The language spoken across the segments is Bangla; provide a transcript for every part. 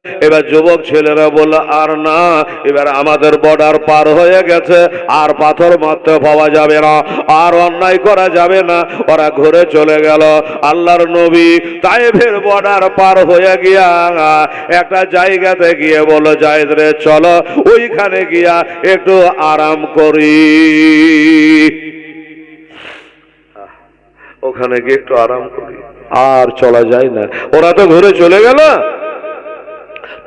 এবার যুবক ছেলেরা বলল আর না, এবার আমাদের বর্ডার পার হয়ে গেছে, আর পাথর মারতে পাওয়া যাবে না, আর অন্যায় করা যাবে না। ওরা ঘুরে চলে গেল। আল্লাহর নবী তায়েফের বর্ডার পার হয়ে গিয়া একটা জায়গাতে গিয়ে বলল, যায়েদ রে চলো ওইখানে গিয়া একটু আরাম করি, ওখানে গিয়ে একটু আরাম করি। আর চলা যায় না, ওরা তো ঘুরে চলে গেল,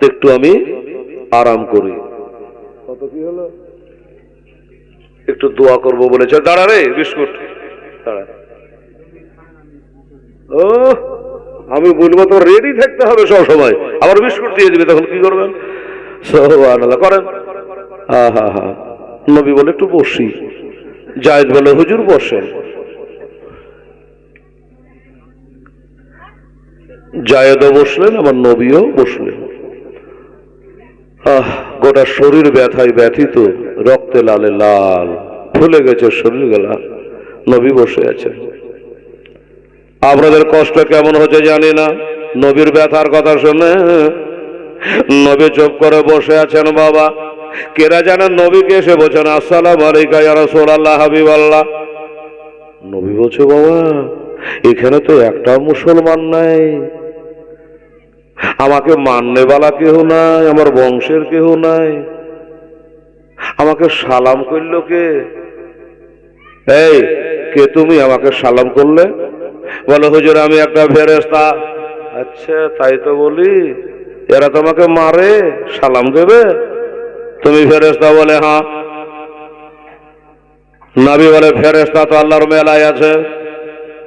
একটু আমি আরাম করি। কত কি হলো, একটু দোয়া করবো বলেছে। দাঁড়া রে বিস্কুট দাঁড়া, ও আমি বলবো তো রেডি থাকতে হবে সব সময়, আবার বিস্কুট দিয়ে দিবে, তখন কি করবেন? সুবহানাল্লাহ করেন। হা হা, নবী বলে একটু বসি। জায়েদ বলে হুজুর বসেন। জায়েদও বসলেন, আমার নবীও বসলেন। গোটা শরীর ব্যথায় ব্যথিত, রক্তে লালে লাল, ফুলে গেছে শরীর গলা। নবী বসে আছেন। আপনাদের কষ্ট কেমন হচ্ছে জানি না, নবীর ব্যথার কথা শুনে নবী চুপ করে বসে আছেন। বাবা কেরা জানেন নবীকে এসে বলছেন, আসসালামু আলাইকা ইয়া রাসূলুল্লাহ হাবিবাল্লাহ। নবী বলছে, বাবা এখানে তো একটা মুসলমান নাই, আমাকে মাননেওয়ালা কেহ নাই, আমার বংশের কেহ নাই, আমাকে সালাম করলো কে? এই কে তুমি, আমাকে সালাম করলে? বলে হুজুর আমি একটা ফেরেশতা। আচ্ছা তাই তো বলি, এরা তোমাকে মারে, সালাম দেবে, তুমি ফেরেশতা? বলে হ্যাঁ। নবী বলে ফেরেশতা তো আল্লাহর মেলায় আছে,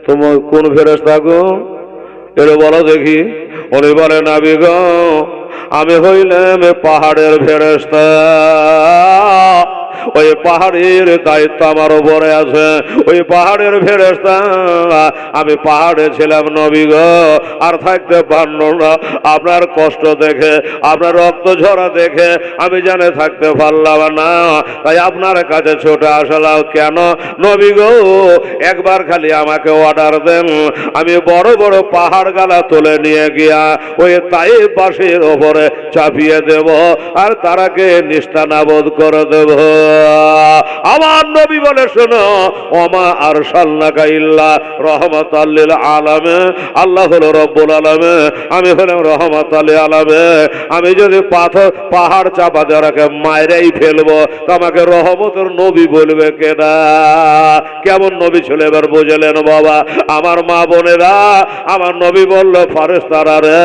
তুমি কোন ফেরেশতা গো? এর বলো দেখি। উনি বলে নবী গো আমি হইলাম পাহাড়ের ফেরেশতা, ওই পাহাড়ের দায়িত্ব আমার উপরে আছে, ওই পাহাড়ের ফেরেশতা। আমি পাহাড়ে ছিলাম নবী গো, আর থাকতে পারল না, আপনার কষ্ট দেখে, আপনার রক্ত ঝরা দেখে আমি জানে থাকতে পারলাম না, তাই আপনার কাছে ছুটে আসলাম। কেন নবী গো, একবার খালি আমাকে অর্ডার দেন, আমি বড় বড় পাহাড় গালা তুলে নিয়ে গিয়া ওই তাইফ বাসীর ওপরে চাপিয়ে দেব, আর তারাকে নিস্তানাবোধ করে দেব। আমার নবী বলে শোনো, ওমা আরসালনাকা ইল্লা রাহমাতাল লিল আলামিন, আল্লাহ হলো রব্বুল আলামিন, আমি হলাম রহমাতাল লিল আলামিন। আমি যদি পাহাড় চাপা দিয়ে রাখে মাইরাই ফেলবো, তো আমাকে রহমতের নবী বলবে কেনা? কেমন নবী ছিল এবার বুঝলেন বাবা? আমার মা বোনেরা, আমার নবী বলল ফেরেশতারা রে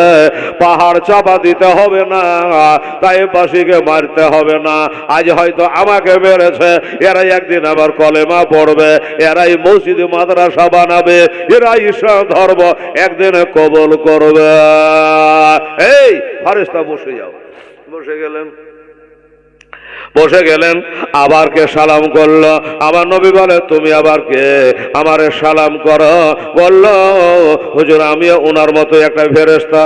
পাহাড় চাপা দিতে হবে না, তাইফবাসীকে মারতে হবে না। আজ হয়তো আমাকে মেরেছে, এরাই একদিন আবার কলেমা পড়বে, এরাই মসজিদ মাদ্রাসা বানাবে, এরাই ইসলাম ধর্ম একদিন কবুল করবে। এই ফেরেশতা বসে যাও। বসে গেলেন, বসে গেলেন। আবার কে সালাম করলো? আবার নবী বলে তুমি আবার কে, আমারে সালাম করো? বলল হুজুর আমিও ওনার মতো একটা ফেরেশতা।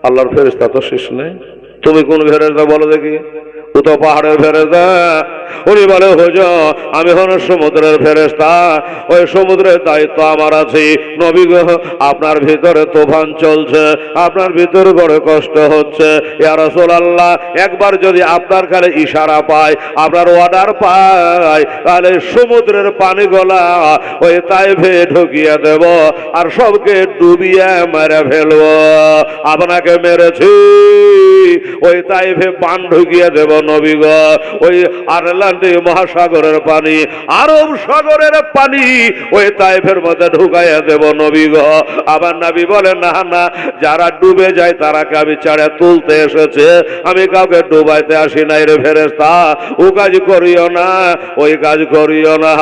আল্লাহর ফেরেশতা তো শেষ নেই। তুমি কোন ফেরেশতা বলো দেখি? ও তো পাহাড়ের ফেরেশতা। উনি বলে হুজুর আমি হল সমুদ্রের ফেরেশতা, ওই সমুদ্রের দায়িত্ব আমার আছে। নবী গো আপনার ভিতরে তুফান চলছে, আপনার ভিতরে বড় কষ্ট হচ্ছে, ইয়া রাসূলুল্লাহ একবার যদি আপনার কাছে ইশারা পায়, আপনার অর্ডার পায়, তাহলে সমুদ্রের পানিগুলা ওই তাইফে ঢুকিয়ে দেব, আর সবকে ডুবিয়ে মেরে ফেলবো। আপনাকে মেরেছি, ওই তাইফে পান ঢুকিয়ে দেব নবী গো, ওই আটলান্টিক মহাসাগরের পানি, আরব সাগরের পানি ওই তাইফের মধ্যে ঢুকাইয়া দেব নবী গো। আবার নবী বলেন না না, যারা ডুবে যায় তারাকে আমি চাড়ে তুলতে এসেছে, আমি কাউকে ডুবাইতে আসি নাই রে ফেরেশতা, ও কাজ করিও না, ওই কাজ করিও না।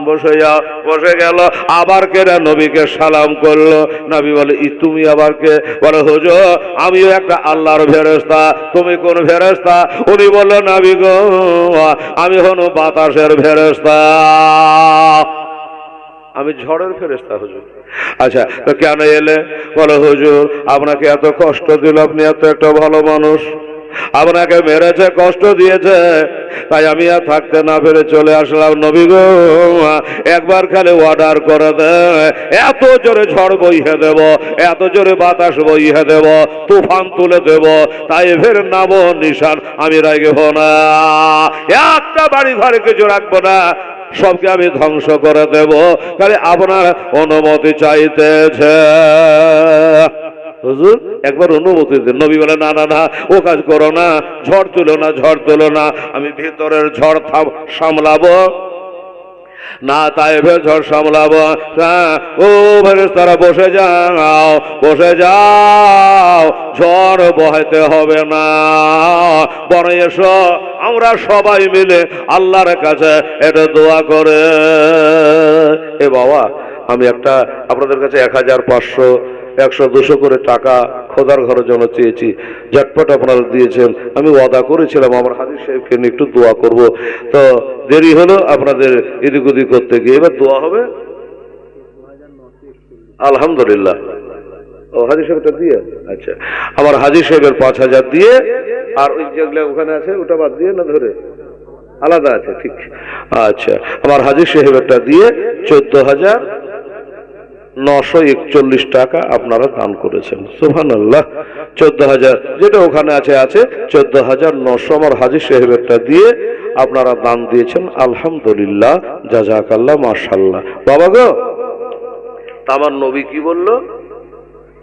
বসে যাও। বসে গেল। আবার কেরা নবীকে সালাম করলো। নবী বলে তুমি আবার কে? বলে হুজুর আমিও একটা আল্লাহর ফেরেশতা। তুমি কোন ফেরেশতা? উনি বলল নবী গো আমি হলো বাতাসের ফেরেশতা, আমি ঝড়ের ফেরেশতা হুজুর। আচ্ছা তো কেন এলে? বলে হুজুর আপনাকে এত কষ্ট দিল, আপনি এত একটা ভালো মানুষ, আপনাকে মেরেছে, কষ্ট দিয়েছে, তাই আমি আর থাকতে না পেরে চলে আসলাম। নবী গো, একবার খালি অর্ডার করে দে, এত জোরে ঝড় বইয়ে দেব, এত জোরে বাতাস বইয়ে দেব, তুফান তুলে দেব, তাই ফের নাম নিশান আমি রাখবো না, একটা বাড়ি ঘরে কিছু রাখবো না, সবকে আমি ধ্বংস করে দেব, খালি আপনার অনুমতি চাইতেছে। হুজুর একবার অনুমতি দিন। নবী বলে না না না, ও কাজ করো না, ঝড় তুলো না, ঝড় তুলো না, আমি ভিতরের ঝড় সামলাবো না, তাইফের ঝড় সামলাবো। ও ফেরেশতারা বসে যাও, বসে যাও, ঝড় বহাইতে হবে না, বরং এসো আমরা সবাই মিলে আল্লাহর কাছে এটা দোয়া করে। এ বাবা, আমি একটা আপনাদের কাছে 1500 100 200 করে টাকা খোদার ঘরের জন্য চেয়েছি, ঝটপট আপনারা দিয়েছেন। আমি ওয়াদা করেছিলাম আমার হাজির সাহেবকে নিয়ে একটু দোয়া করব, তো দেরি হলো আপনাদের এদিক ওদিক করতে গিয়ে। এবার দোয়া হবে আলহামদুলিল্লাহ। ও হাজির সাহেবটা দিয়ে, আচ্ছা, আমার হাজির সাহেবের 5000 দিয়ে, আর ওই যেগুলো ওখানে আছে ওটা বাদ দিয়ে না, ধরে আলাদা আছে, ঠিক, আচ্ছা, আমার হাজির সাহেবেরটা দিয়ে 14,941 টাকা আপনারা দান করেছেন। সুবহানাল্লাহ। 14,000 যেটা ওখানে আছে আছে 14,900 আমার হাজী সাহেবেরটা দিয়ে আপনারা দান দিয়েছেন। আলহামদুলিল্লাহ, জাযাকাল্লাহ, মাশাআল্লাহ। বাবা গো, আমার নবী কি বলল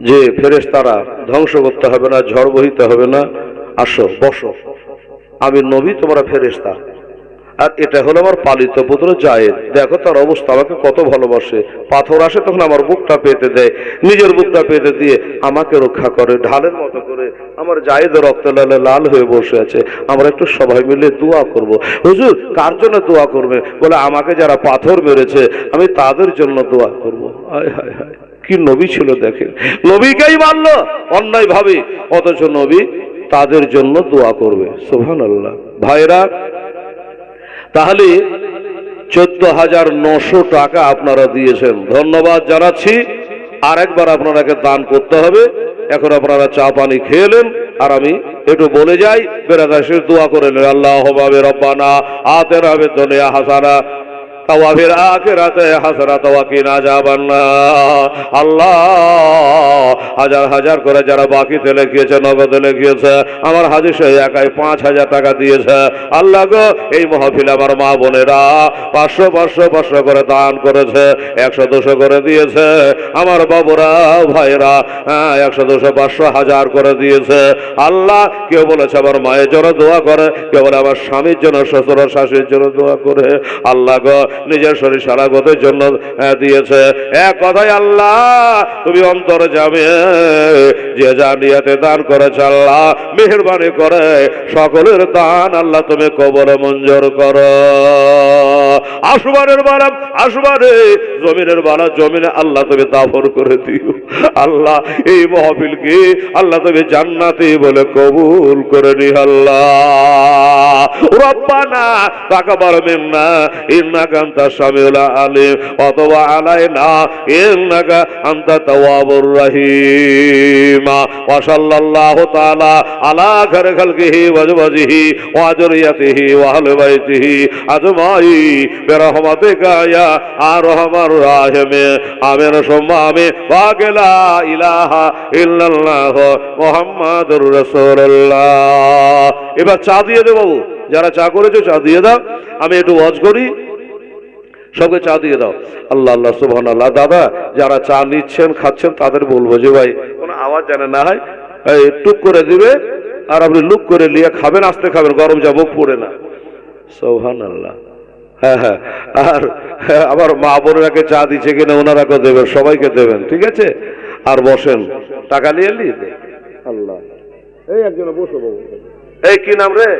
যে ফেরেশতারা ধ্বংস করতে হবে না, ঝড় বহিতে হবে না, আসো বসো, আমি নবী, তোমরা ফেরেশতা। আর এটা হলো আমার পালিত পুত্র জায়েদ। দেখো তার অবস্থা, আমাকে কত ভালোবাসে, পাথর আসে তখন আমার বুকটা পেতে দেয়, নিজের বুকটা পেতে দিয়ে আমাকে রক্ষা করে ঢালের মতো করে। আমার জায়েদ রক্ত লালে লাল হয়ে বসে আছে, আমরা একটু সবাই মিলে দোয়া করব। হুজুর কার জন্য দোয়া করবে? বলে আমাকে যারা পাথর মেরেছে আমি তাদের জন্য দোয়া করব। হায় হায় হায়, কি নবী ছিল দেখেন, নবীকেই মানলো অন্যায় ভাবে, অথচ নবী তাদের জন্য দোয়া করবে। সুবহানাল্লাহ। ভাইরা, তাহলে 14,900 টাকা আপনারা দিয়েছেন, ধন্যবাদ জানাচ্ছি। আর একবার আপনারাকে দান করতে হবে। এখন আপনারা চা পানি খেলেন, আর আমি একটু বলে যাই, বেরাদাসের দোয়া করে নেন। আল্লাহুম্মা রব্বানা আতিনা ফিদ দুনিয়া হাসানা ওয়া ফিল আখিরাতি হাসানাতাও ওয়া কিনা আযাবান্নার। আল্লাহ হাজার হাজার করে যারা বাকিতে লিখিয়েছে, নগদে লিখিয়েছে, আমার হাজী সাহেব একাই 5,000 টাকা দিয়েছে। আল্লাহ গো, এই মাহফিলে আমার মা বোনেরা 500 500 500 করে দান করেছে, 100 200 করে দিয়েছে। আমার বাবুরা ভাইরা 100 200 500 1000 করে দিয়েছে। আল্লাহ, কেউ বলেছে আমার মায়ের জন্য দোয়া করে, কেউ বলে আমার স্বামীর জন্য, শ্বশুর শাশুড়ির জন্য দোয়া করে। আল্লাহ গো, নিজের শরীর সারাগতের জন্য দিয়েছে। এক কথায় আল্লাহ, তুমি অন্তরে যাবে, যে যা নিয়াতে দান করেছে আল্লাহ মেহেরবানি করে সকলের দান আল্লাহ তুমি কবুল মঞ্জুর করো। আসমানের বালা আসমানে, জমিনের বালা জমিনে আল্লাহ তুমি দাফন করে দিও। আল্লাহ, এই মাহফিলকে আল্লাহ তুমি জান্নাতি বলে কবুল করে নি। আল্লাহ রব্বানা তাকাব্বাল মিন্না ইন্নাকা আনতাস সামিউল আলিম ওয়া তুব আলাইনা ইন্নাকা আনতাত তাওয়াবুর রহিম। ওয়া সাল্লাল্লাহু তাআলা আলা খায়রি খালকিহি ওয়া আজওয়াজিহি ওয়া যুররিয়াতিহি ওয়া আহলি বাইতিহি আজমাইন বিরহমাতিকা ইয়া আরহামার রাহিমিন। আমিন সুম্মা আমিন। ওয়া লা ইলাহা ইল্লাল্লাহ মুহাম্মাদুর রাসূলুল্লাহ। এবার চা দিয়ে দে বাবু, যারা চা করেছো চা দিয়ে দাও। আমি একটু ওয়াজ করি, সবকে চা দিয়ে দাও। আল্লাহ আল্লাহ সুবহানাল্লাহ। দাদা, যারা চা নিচ্ছেন খাচ্ছেন তাদের বলবো যে ভাই কোনো আওয়াজ জানে না হয় টুক করে দিবে, আর আপনি লুক করে নিয়ে খাবেন, আস্তে খাবেন, গরম যা মুখ পড়ে না। সুবহানাল্লাহ। হ্যাঁ হ্যাঁ, আর আমার মা বোনেরাকে চা দিচ্ছে কিনা ওনারাকে দেবেন, সবাইকে দেবেন, ঠিক আছে? আর বসেন, টাকা নিয়ে এলি। আল্লাহ, এই একজন বসো বাবু। এই কি নাম রে?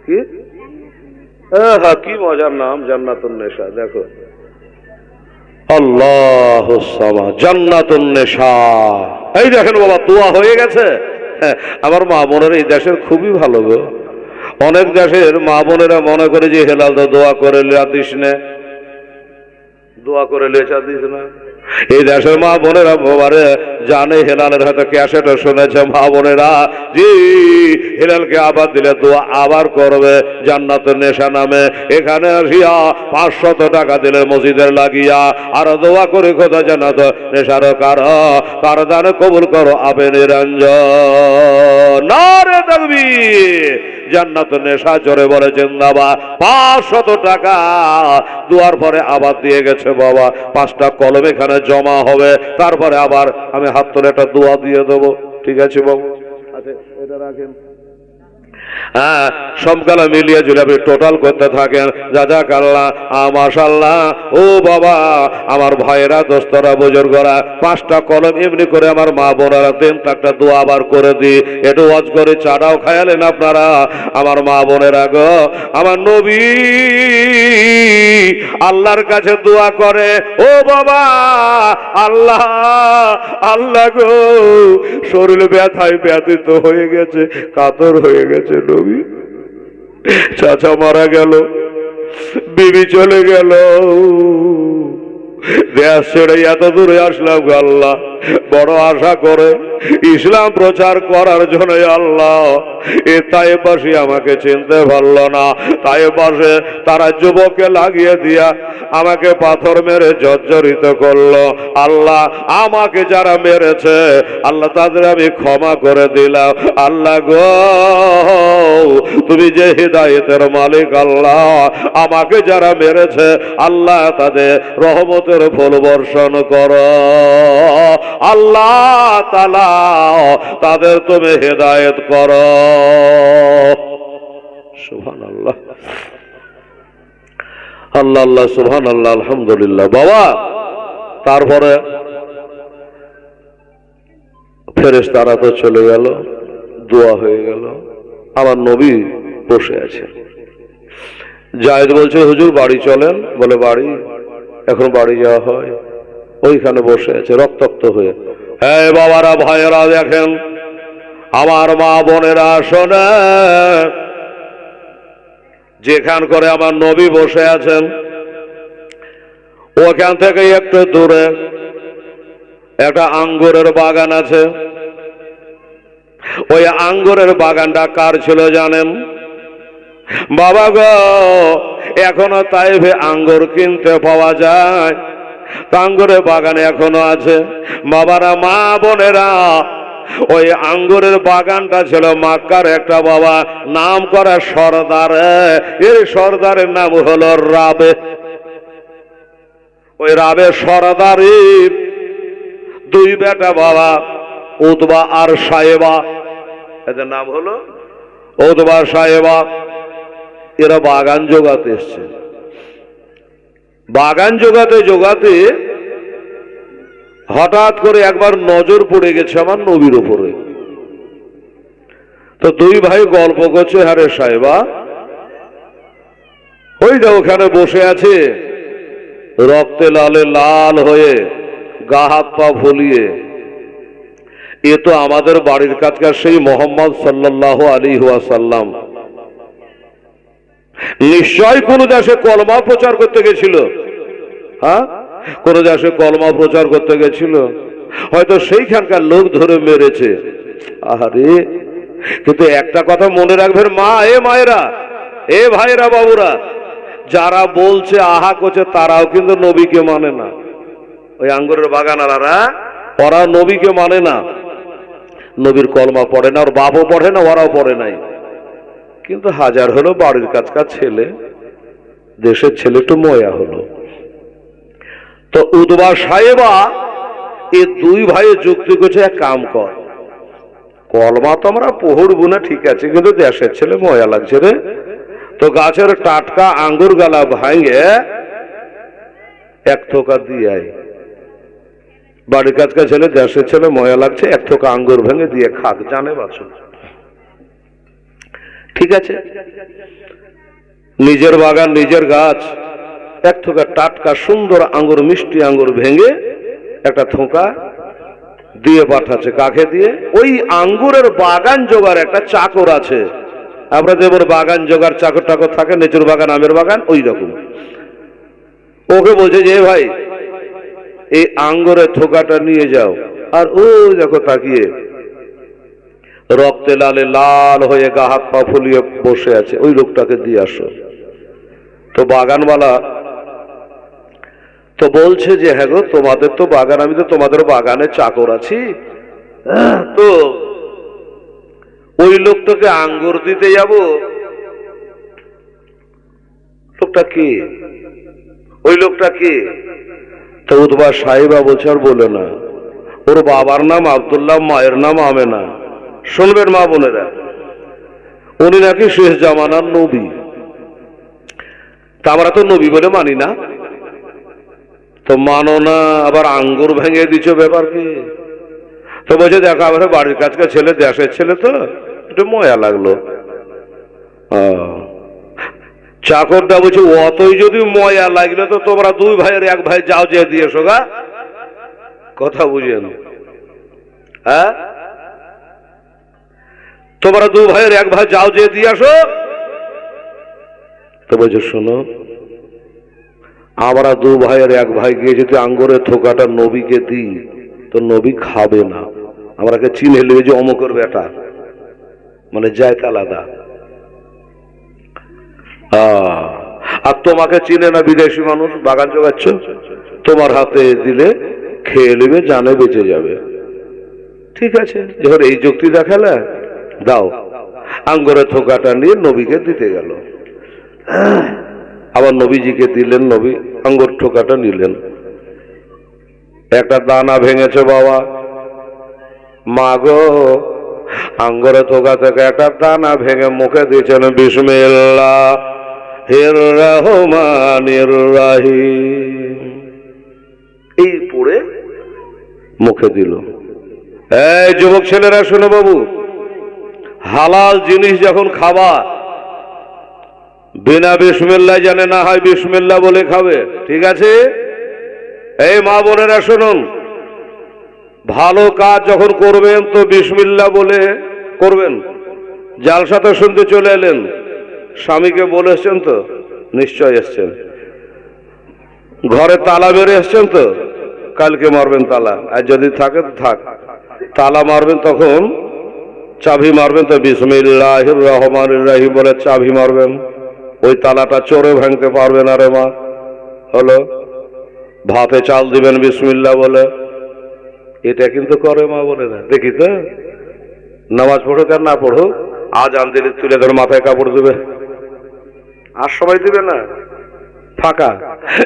কি? হ্যাঁ, কি মজার নাম, জান্নাতুন নেশা। দেখো, আল্লাহুস সামাদ, জান্নাতুন নেশা। এই দেখেন বাবা, দোয়া হয়ে গেছে। আমার মা বোনেরা এই দেশের খুবই ভালো গো। অনেক দেশের মা বোনেরা মনে করে যে হেলাল দোয়া করে লিয়া দিস না, দোয়া করে লেচা দিস না। এই দেশের মা বোনেরা বাবারে জানে হেলালের হয়তো ক্যাসেটও শুনেছে মা বোনেরা, জি হেলালকে আবার দিলে দোয়া আবার করবে জান্নাতের নেশা নামে। এখানে আসিয়া 500 টাকা দিলে মসজিদের লাগিয়া আর দোয়া করে খোদা জান্নাত নেশার কার দানে কবুল করো আপে নিরঞ্জন। নারে তাকবীর, জান্নাত নেশা জোরে বলে জিন্দাবাদ। 500 টাকা দুয়ার পরে আবার দিয়ে গেছে বাবা। 5টা কলম এখানে জমা হবে, তারপরে আবার আমি হাত তুলে একটা দোয়া দিয়ে দেবো। ঠিক আছে বাবু, আচ্ছা এটা রাখেন। হ্যাঁ, সবগুলা মিলিয়ে যদি আপনি টোটাল করতে থাকেন জাযাকাল্লাহ মাশাআল্লাহ। ও বাবা আমার ভাইয়েরা দোস্তরা বুজুর্গরা, 5টা কলম এমনি করে আমার মা বোনেরা দিন একটা দোয়া আবার করে দিই, একটু ওয়াজ করে চাটাও খায়ালেন আপনারা আমার মা বোনেরা গো। আমার নবী আল্লাহর কাছে দোয়া করে, ও বাবা আল্লাহ আল্লাহ গো, শরীর ব্যথায় ব্যথিত হয়ে গেছে, কাতর হয়ে গেছে নবী। চাচা মারা গেল, বিবি চলে গেল, দেশ ছেড়ে এত দূরে আসলাম আল্লাহ, বড় আশা করে ইসলাম প্রচার করার জন্য আল্লাহ এ তায়েবাসী আমাকে চিনতে পারল না। তায়েবাসে তারা যুবককে লাগিয়ে দিয়া আমাকে পাথর মেরে জর্জরিত করলো। আল্লাহ আমাকে যারা মেরেছে আল্লাহ তাদের আমি ক্ষমা করে দিলাম। আল্লাহ গো তুমি যে হিদায়েতের মালিক আল্লাহ, আমাকে যারা মেরেছে আল্লাহ তাদের রহমতের ফুল বর্ষণ করো আল্লাহ তাআলা, তাদের তুমি হিদায়েত করো। সুবহানাল্লাহ আল্লাহ আল্লাহ সুবহানাল্লাহ আলহামদুলিল্লাহ। বাবা তারপরে ফেরেশতারা তো চলে গেল, দোয়া হয়ে গেল, আমার নবী বসে আছে। জায়েদ বলছে হুজুর বাড়ি চলেন, বলে বাড়ি এখন বাড়ি যাওয়া হয়? ওইখানে বসে আছে রক্তাক্ত হয়ে। হ্যাঁ বাবারা ভাইয়েরা দেখেন, আমার মা বোনেরা শোনেন, যেখান করে আমার নবী বসে আছেন ওখান থেকে একটু দূরে একটা আঙ্গুরের বাগান আছে। ওই আঙ্গুরের বাগানটা কার ছিল জানেন? বাবা গো এখনো তাইফে আঙ্গুর কিনতে পাওয়া যায়, আঙ্গুরের বাগানে এখনো আছে। বাবারা মা বোনেরা, ওই আঙ্গুরের বাগানটা ছিল মক্কার একটা বাবা নাম করা সর্দার। এর সর্দারের নাম হলো রাবে। ওই রাবে সর্দারের 2 বেটা বাবা, উতবা আর সায়েবা। এদের নাম হলো উতবা সায়েবা। এরা বাগান জোগাতে এসছে। বাগান জোগাতে জোগাতে হঠাৎ করে একবার নজর পড়ে গেছে আমার নবীর উপরে। তো 2 ভাই গল্প করছে, হারে সাহেবা ওইটা ওখানে বসে আছে রক্তে লালে লাল হয়ে, গা হাত পা ফুলিয়ে। এ তো আমাদের বাড়ির কাছকার সেই মোহাম্মদ সাল্লাল্লাহু আলাইহি ওয়াসাল্লাম। নিশ্চয় কোন দেশে কলমা প্রচার করতে গেছিল। হ্যাঁ, কোন দেশে কলমা প্রচার করতে গেছিল, হয়তো সেইখানকার লোক ধরে মেরেছে। আরে কিন্তু একটা কথা মনে রাখবেন মা, এ মায়েরা, এ ভাইরা, বাবুরা, যারা বলছে আহা করছে তারাও কিন্তু নবীকে মানে না। ওই আঙ্গুরের বাগানারা ওরা নবীকে মানে না, নবীর কলমা পড়ে না, ওর বাপও পড়ে না, ওরাও পড়ে নাই। কিন্তু হাজার হলো বাড়ির কাছকার ছেলে, দেশের ছেলে একটু ময়া হলো। তো উতবা সাহেবা এই 2 ভাইয়ে যুক্তি করছে, এক কাম কর, কলমা তো আমরা পড়বো না ঠিক আছে, কিন্তু দেশের ছেলে ময়া লাগছে রে, তো গাছের টাটকা আঙ্গুর গালা ভাঙে 1 থোকা দিয়ে আয়। বাড়ির কাছকার ছেলে, দেশের ছেলে, ময়া লাগছে, 1 থোকা আঙ্গুর ভেঙে দিয়ে খাক, জানে বাঁচো। ঠিক আছে, নিজের বাগান নিজের গাছ, 1 থোকা টাটকা সুন্দর আঙ্গুর, মিষ্টি আঙ্গুর ভেঙে একটা থোকা দিয়ে পাঠাচ্ছে। কাকে দিয়ে? ওই আঙ্গুরের বাগান জোগার একটা চাকর আছে। আমরা যেমন বাগান জোগার চাকর টাকর থাকে, নেচুর বাগান, আমের বাগান, ওই রকম। ওকে বলছে যে ভাই এই আঙ্গুরের থোকাটা নিয়ে যাও, আর ওই দেখো তাকিয়ে রক্তে লালে লাল হয়ে গা হাত পা ফুলিয়ে বসে আছে, ওই লোকটাকে দিয়ে আসো। তো বাগানওয়ালা তো বলছে যে হ্যাঁ গো, তোমাদের তো বাগান, আমি তো তোমাদের বাগানে চাকর আছি, তো ওই লোকটাকে আঙ্গুর দিতে যাব। লোকটা কে? ওই লোকটা কে? তো উদ্বা সাহেবা বলছে আর বলে না, ওর বাবার নাম আব্দুল্লাহ, মায়ের নাম আমেনা। শুনবেন মা বোনেরা, উনি নাকি শেষ জামানার নবী। তা আমরা তো নবী বলে মানি না, তো মানো না, আবার আঙ্গুর ভেঙে দিচ্ছ, ব্যাপার কি? তো বলছে দেখো আমাদের বাড়ির কাছকে ছেলে, দেশের ছেলে, তো একটু ময়া লাগলো। চাকরটা বলছে অতই যদি ময়া লাগলো তো তোমরা দুই ভাইয়ের এক ভাই যাও, যে দিয়েছো গা। কথা বুঝেন? হ্যাঁ, তোমরা দুই ভাইয়ের এক ভাই যাও, যে দিয়ে আসো। তো বলছে শোনো, আমরা দু ভাইয়ের এক ভাই গিয়ে যদি আঙ্গুরের থোকাটা নবীকে দিই তো নবী খাবে না, আমরাকে চিনে নেবে যে অমুকের বেটা, মানে জায়গা আলাদা। আর তোমাকে চিনে না বিদেশি মানুষ, বাগান জোগাচ্ছ, তোমার হাতে দিলে খেয়ে নেবে, জানে বেঁচে যাবে। ঠিক আছে, যখন এই যুক্তি দেখালে দাও। আঙ্গুরের থোকাটা নিয়ে নবীকে দিতে গেল, আবার নবীজিকে দিলেন, নবী আঙ্গুর ঠোকাটা নিলেন। একটা দানা ভেঙেছে বাবা, মা গো, আঙ্গুরের থোকা থেকে একটা দানা ভেঙে মুখে দিয়েছেন বিসমিল্লাহির রহমানির রহিম, এই পড়ে মুখে দিল। এই যুবক ছেলেরা শোনো বাবু, হালাল জিনিস যখন খাবা, বিনা বিসমিল্লাহ জানে না হয় বিসমিল্লাহ বলে খাবে, ঠিক আছে? এই মা বোনেরা শুনুন, ভালো কাজ যখন করবেন তো বিসমিল্লাহ বলে করবেন। জালসাতে শুনতে চলে এলেন, স্বামীকে বলে এসছেন তো? নিশ্চয় এসছেন। ঘরে তালা মেরে এসছেন তো? কালকে মারবেন তালা, আর যদি থাকে তো থাক, তালা মারবেন তখন চাবি মারবেন তো বিসমিল্লাহির রহমানির রহিম বলে চাবি মারবেন। ওই তালাটা চোরে ভাঙতে পারবে না রে মা। হলো, ভাতে চাল দিবেন বিসমিল্লাহ বলে, এটা কিন্তু করে মা বলে না। দেখি তো, নামাজ পড়ুক আর না পড়ুক, আজান দিলে তুলে ধরে মাথায় কাপড় দেবে, আর সবাই দিবে না, ফাঁকা।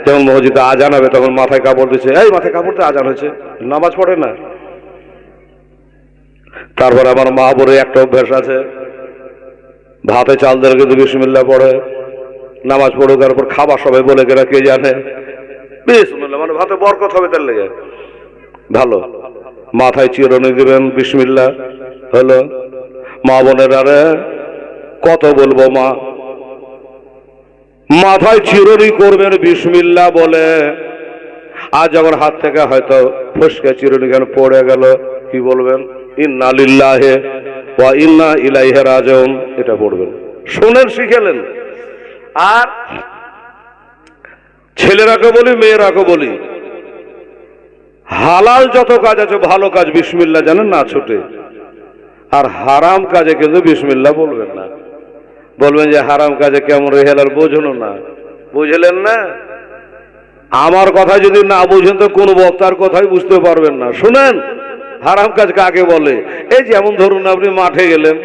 যখন মসজিদে আজান হবে তখন মাথায় কাপড় দিচ্ছে, এই মাথায় কাপড় দিয়ে আজান হয়েছে, নামাজ পড়ে না। তারপর আমার মা বোনের একটা অভ্যাস আছে, ভাতে চাল দিলে কিন্তু বিসমিল্লাহ পড়ে, নামাজ পড়ুক আর পর খাবার সবাই বলে গেলে কে জানে বিসমিল্লাহ মানে ভাতে বরকত হবে, তার লেগে ভালো। মাথায় চিরুনি দিবেন বিসমিল্লাহ। হলো, মা বোনের আরে কত বলবো মা, মাথায় চিরুনি করবেন বিসমিল্লাহ বলে। আর যখন হাত থেকে হয়তো ফসকে চিরুনি কেন পড়ে গেল, কি বলবেন? ইন্না লিল্লাহি ওয়া ইন্না ইলাইহি রাজিউন, এটা পড়বেন। শোনেন, শিখেলেন। আর ছেলেরাকে বলি, মেয়েরাকে বলি, হালাল যত কাজ আছে, ভালো কাজ বিসমিল্লাহ জানেন না ছুটে, আর হারাম কাজে কিন্তু বিসমিল্লাহ বলবেন না। বলবেন যে হারাম কাজে কেমন রেহেলাল, বোঝেন না, বুঝলেন না? আমার কথা যদি না বুঝেন তো কোন বক্তার কথাই বুঝতে পারবেন না। শুনেন, হারাম কাজ কাকে বলে? এই যেমন ধরুন আপনি মাঠে গেলেন,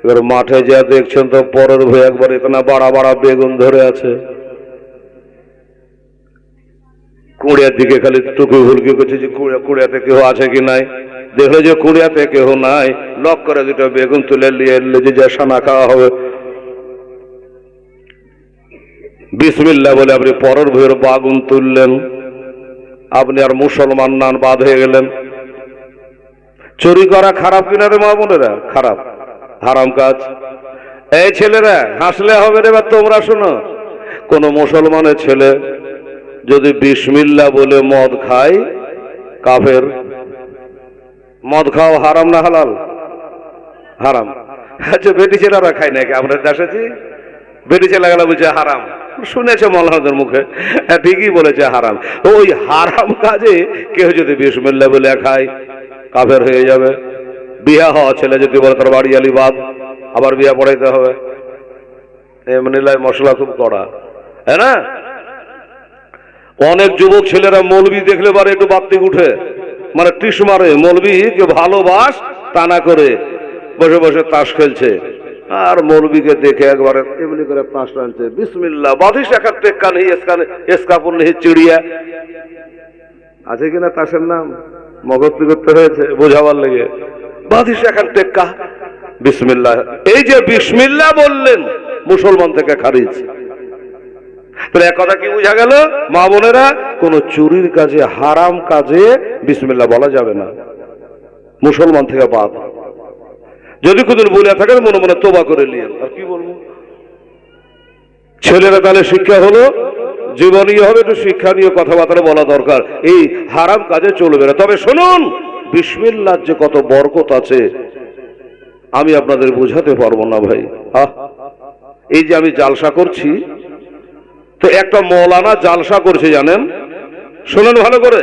এবার মাঠে যা দেখছেন তো পরের ভয়ে একবার এখানে বাড়া বাড়া বেগুন ধরে আছে, কুড়িয়ার দিকে খালি টুকি হুলকি করছে যে কুড়িয়াতে কেউ আছে কি নাই। দেখলো যে কুড়িয়াতে কেউ নাই, লক করে দুটো বেগুন তুলে নিয়ে এলে যে সানা খাওয়া হবে, বিসমিল্লাহ বলে আপনি পরের ভয়ের বাগুন তুললেন, আপনি আর মুসলমান নান, বাদ হয়ে গেলেন। চুরি করা খারাপ কিনা রে মা বোনেরা? খারাপ, হারাম কাজ। এই ছেলেরা হাসলে হবে রে, এবার তোমরা শোনো, কোন মুসলমানের ছেলে যদি বিসমিল্লাহ বলে মদ খায়, কাফের। মদ খাও হারাম না হালাল? হারাম। আচ্ছা, বেটি ছেলেরা খায় নাকি? আমরা দেশেছি বেটি ছেলে গেলা বুঝে হারাম, শুনেছে মৌলানাদের মুখে, ঠিকই বলেছে হারাম। ওই হারাম কাজে কেউ যদি বিসমিল্লাহ বলে খায় কাফের হয়ে যাবে। বিয়া হওয়া ছেলে যদি বলে তার বাড়ি আলিবাদ, আবার বিয়া পড়াইতে হবে। এমনি মশলা খুব কড়া, হ্যাঁ না? অনেক যুবক ছেলেরা মৌলবি দেখলে পারে একটু বাত্তিক উঠে, মানে টিস মারে। মৌলবিকে ভালোবাস তা না করে বসে বসে তাস খেলছে, আর মৌলবিকে দেখে একবারে এমনি করে তাস টানছে। বিসমিল্লাহ বাধিস একা টেক্কা নেই, এসকাপুর নেই, চিড়িয়া আছে কিনা তাসের নাম মগত্তি করতে হয়েছে বোঝাবার লেগে। বাধিস এখন টেক্কা বিসমিল্লাহ, এই যে বিসমিল্লাহ বললেন মুসলমান থেকে খারিজ। তাহলে এক কথা কি বোঝা গেল মা বোনেরা, কোন চুরির কাজে হারাম কাজে বিসমিল্লাহ বলা যাবে না, মুসলমান থেকে বাদ। যদি কোনদিন বলে থাকেন মনে মনে তোবা করে নিয়েন। আর কি বলবো, ছেলেরা তাহলে শিক্ষা হলো, জীবনীয় হবে, একটু শিক্ষা নিয়ে কথাবার্তা বলা দরকার। এই হারাম কাজে চলবে না। তবে শুনুন, বিসমিল্লাহর যে কত বরকত আছে আমি আপনাদের বোঝাতে পারবো না ভাই। এই যে আমি জালসা করছি, তো একটা মৌলানা জালসা করছে জানেন, শোনেন ভালো করে।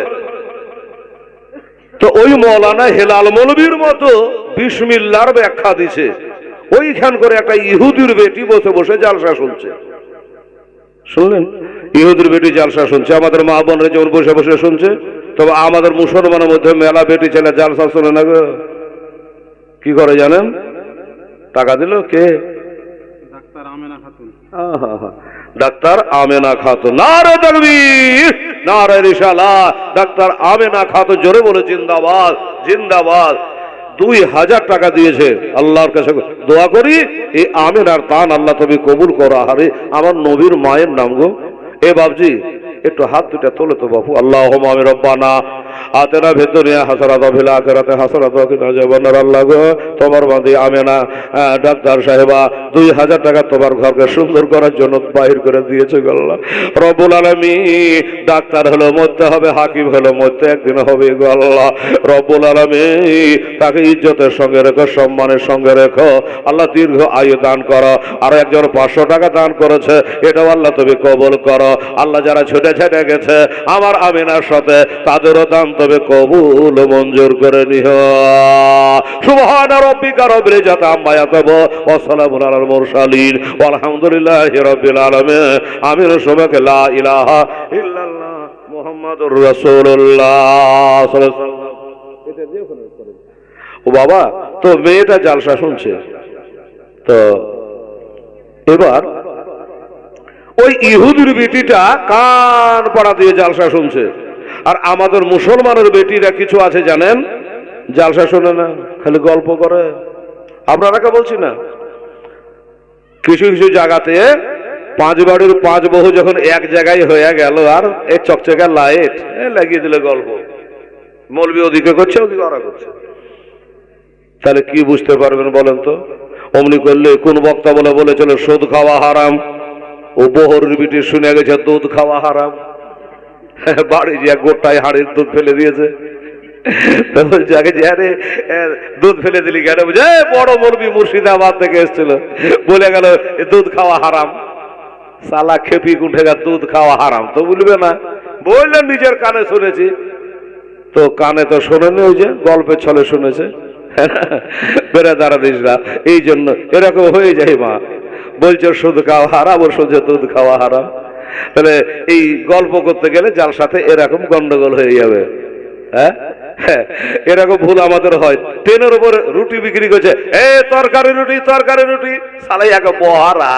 তো ওই মৌলানা হেলাল মৌলবীর মতো বিসমিল্লাহর ব্যাখ্যা দিছে। ওইখান করে একটা ইহুদির বেটি বসে বসে জালসা শুনছে। শুনলেন, ইহুদির বেটি জালসা শুনছে, আমাদের মা বোনরা যেমন বসে বসে শুনছে। তবে আমাদের মুসলমানের মধ্যে মেলা বেটি ছেলে জালসা শুনে না গো। কি করে জানেন? টাকা দিল কে? ডাক্তার আমেনা খাতুন। ডাক্তার আমেনা খাতুন, নারে তাকবীর, নারে রিসালাহ। ডাক্তার আমেনা খাতুন জোরে বলে জিন্দাবাদ, জিন্দাবাদ। 2000 টাকা দিয়েছে। আল্লাহর কাছে দোয়া করি এই আমেনার দান আল্লাহ তুমি কবুল করো। আরে আমার নবীর মায়ের নাম গো। এ বাবজি একটু হাত দুটা তোলে তো বাবু। আল্লাহুম্মা আমিন রব্বানা আতেনা ফিদ দুনিয়া হাসানাতাও ওয়া ফিল আখিরাতি হাসানাতাও ওয়া কিনা আযাবান্নার। আল্লাহ গো, তোমার বান্দি আমেনা ডাক্তার সাহেবা 2000 টাকা তোমার ঘরকে সুন্দর করার জন্য বাহির করে দিয়েছে গো আল্লাহ রব্বুল আলামিন। ডাক্তার হলো মরতে হবে, হাকিম হলো মরতে একদিন হবে গো আল্লাহ রব্বুল আলামিন। তাকে ইজ্জতের সঙ্গে রেখো, সম্মানের সঙ্গে রেখো আল্লাহ, দীর্ঘ আয়ু দান করো। আর একজন 500 টাকা দান করেছে, এটাও আল্লাহ তুমি কবুল করো আল্লাহ। যারা ছুটে ছেটে গেছে আমার আমিনার সাথে, তাদেরও দান তবে কবুল মঞ্জুর করে নিও। সুবহান রাব্বিকা রাব্বিল ইজ্জাতি আম্মা ইয়াসিফুন ওয়া সালামুন আলাল মুরসালিন ওয়ালহামদুলিল্লাহি রাব্বিল আলামিন। আমিন। সবাইকে লা ইলাহা ইল্লাল্লাহ মুহাম্মাদুর রাসূলুল্লাহ সাল্লাল্লাহু আলাইহি ওয়াসাল্লাম। এটা দিয়ে ওখানে করেন। ও বাবা, তো মেয়েটা জালসা শুনছে। তো এবার ওই ইহুদির বেটিটা কান পাড়া দিয়ে জালসা শুনছে। আর আমাদের মুসলমানের বেটিরা কিছু আছে জানেন, জালসা শোনে না, খালি গল্প করে। আপনারা কে বলছি না, কিছু কিছু জায়গাতে 5 বাড়ির 5 বহু যখন এক জায়গায় হয়ে গেল, আর এই চকচকা লাইট লাগিয়ে দিলে গল্প। মৌলবি ওদিকে করছে, ওদিকে ওরা করছে। তাহলে কি বুঝতে পারবেন বলেন তো? অমনি করলে কোন বক্তা বলেছিল সুদ খাওয়া হারাম, ও বহরের বিটি শুনে গেছে দুধ খাওয়া হারাম। বাড়ি যে গোটায় হাড়ির দুধ ফেলে দিয়েছে। দুধ ফেলে দিলি কেন? বুঝে বড় মৌলবি মুর্শিদাবাদ থেকে এসেছিল, বলে গেল দুধ খাওয়া হারাম। সালা খেপি উঠে গেল, দুধ খাওয়া হারাম তো বলবে না, বললেন নিজের কানে শুনেছি। তো কানে তো শোনেনি, ওই যে গল্পের ছলে শুনেছে। বেড়াদারা দিসরা, এই জন্য এরকম হয়ে যায়। মা বলছে সুদ খাওয়া হারাম, ওর সহ্য দুধ খাওয়া হারাম। তাহলে এই গল্প করতে গেলে যার সাথে এরকম গন্ডগোল হয়ে যাবে। হ্যাঁ, এরকম ভুল আমাদের হয়। ট্রেনের উপর রুটি বিক্রি করছে, এ তরকারি রুটি, তরকারি রুটি। সালাই এক বহারা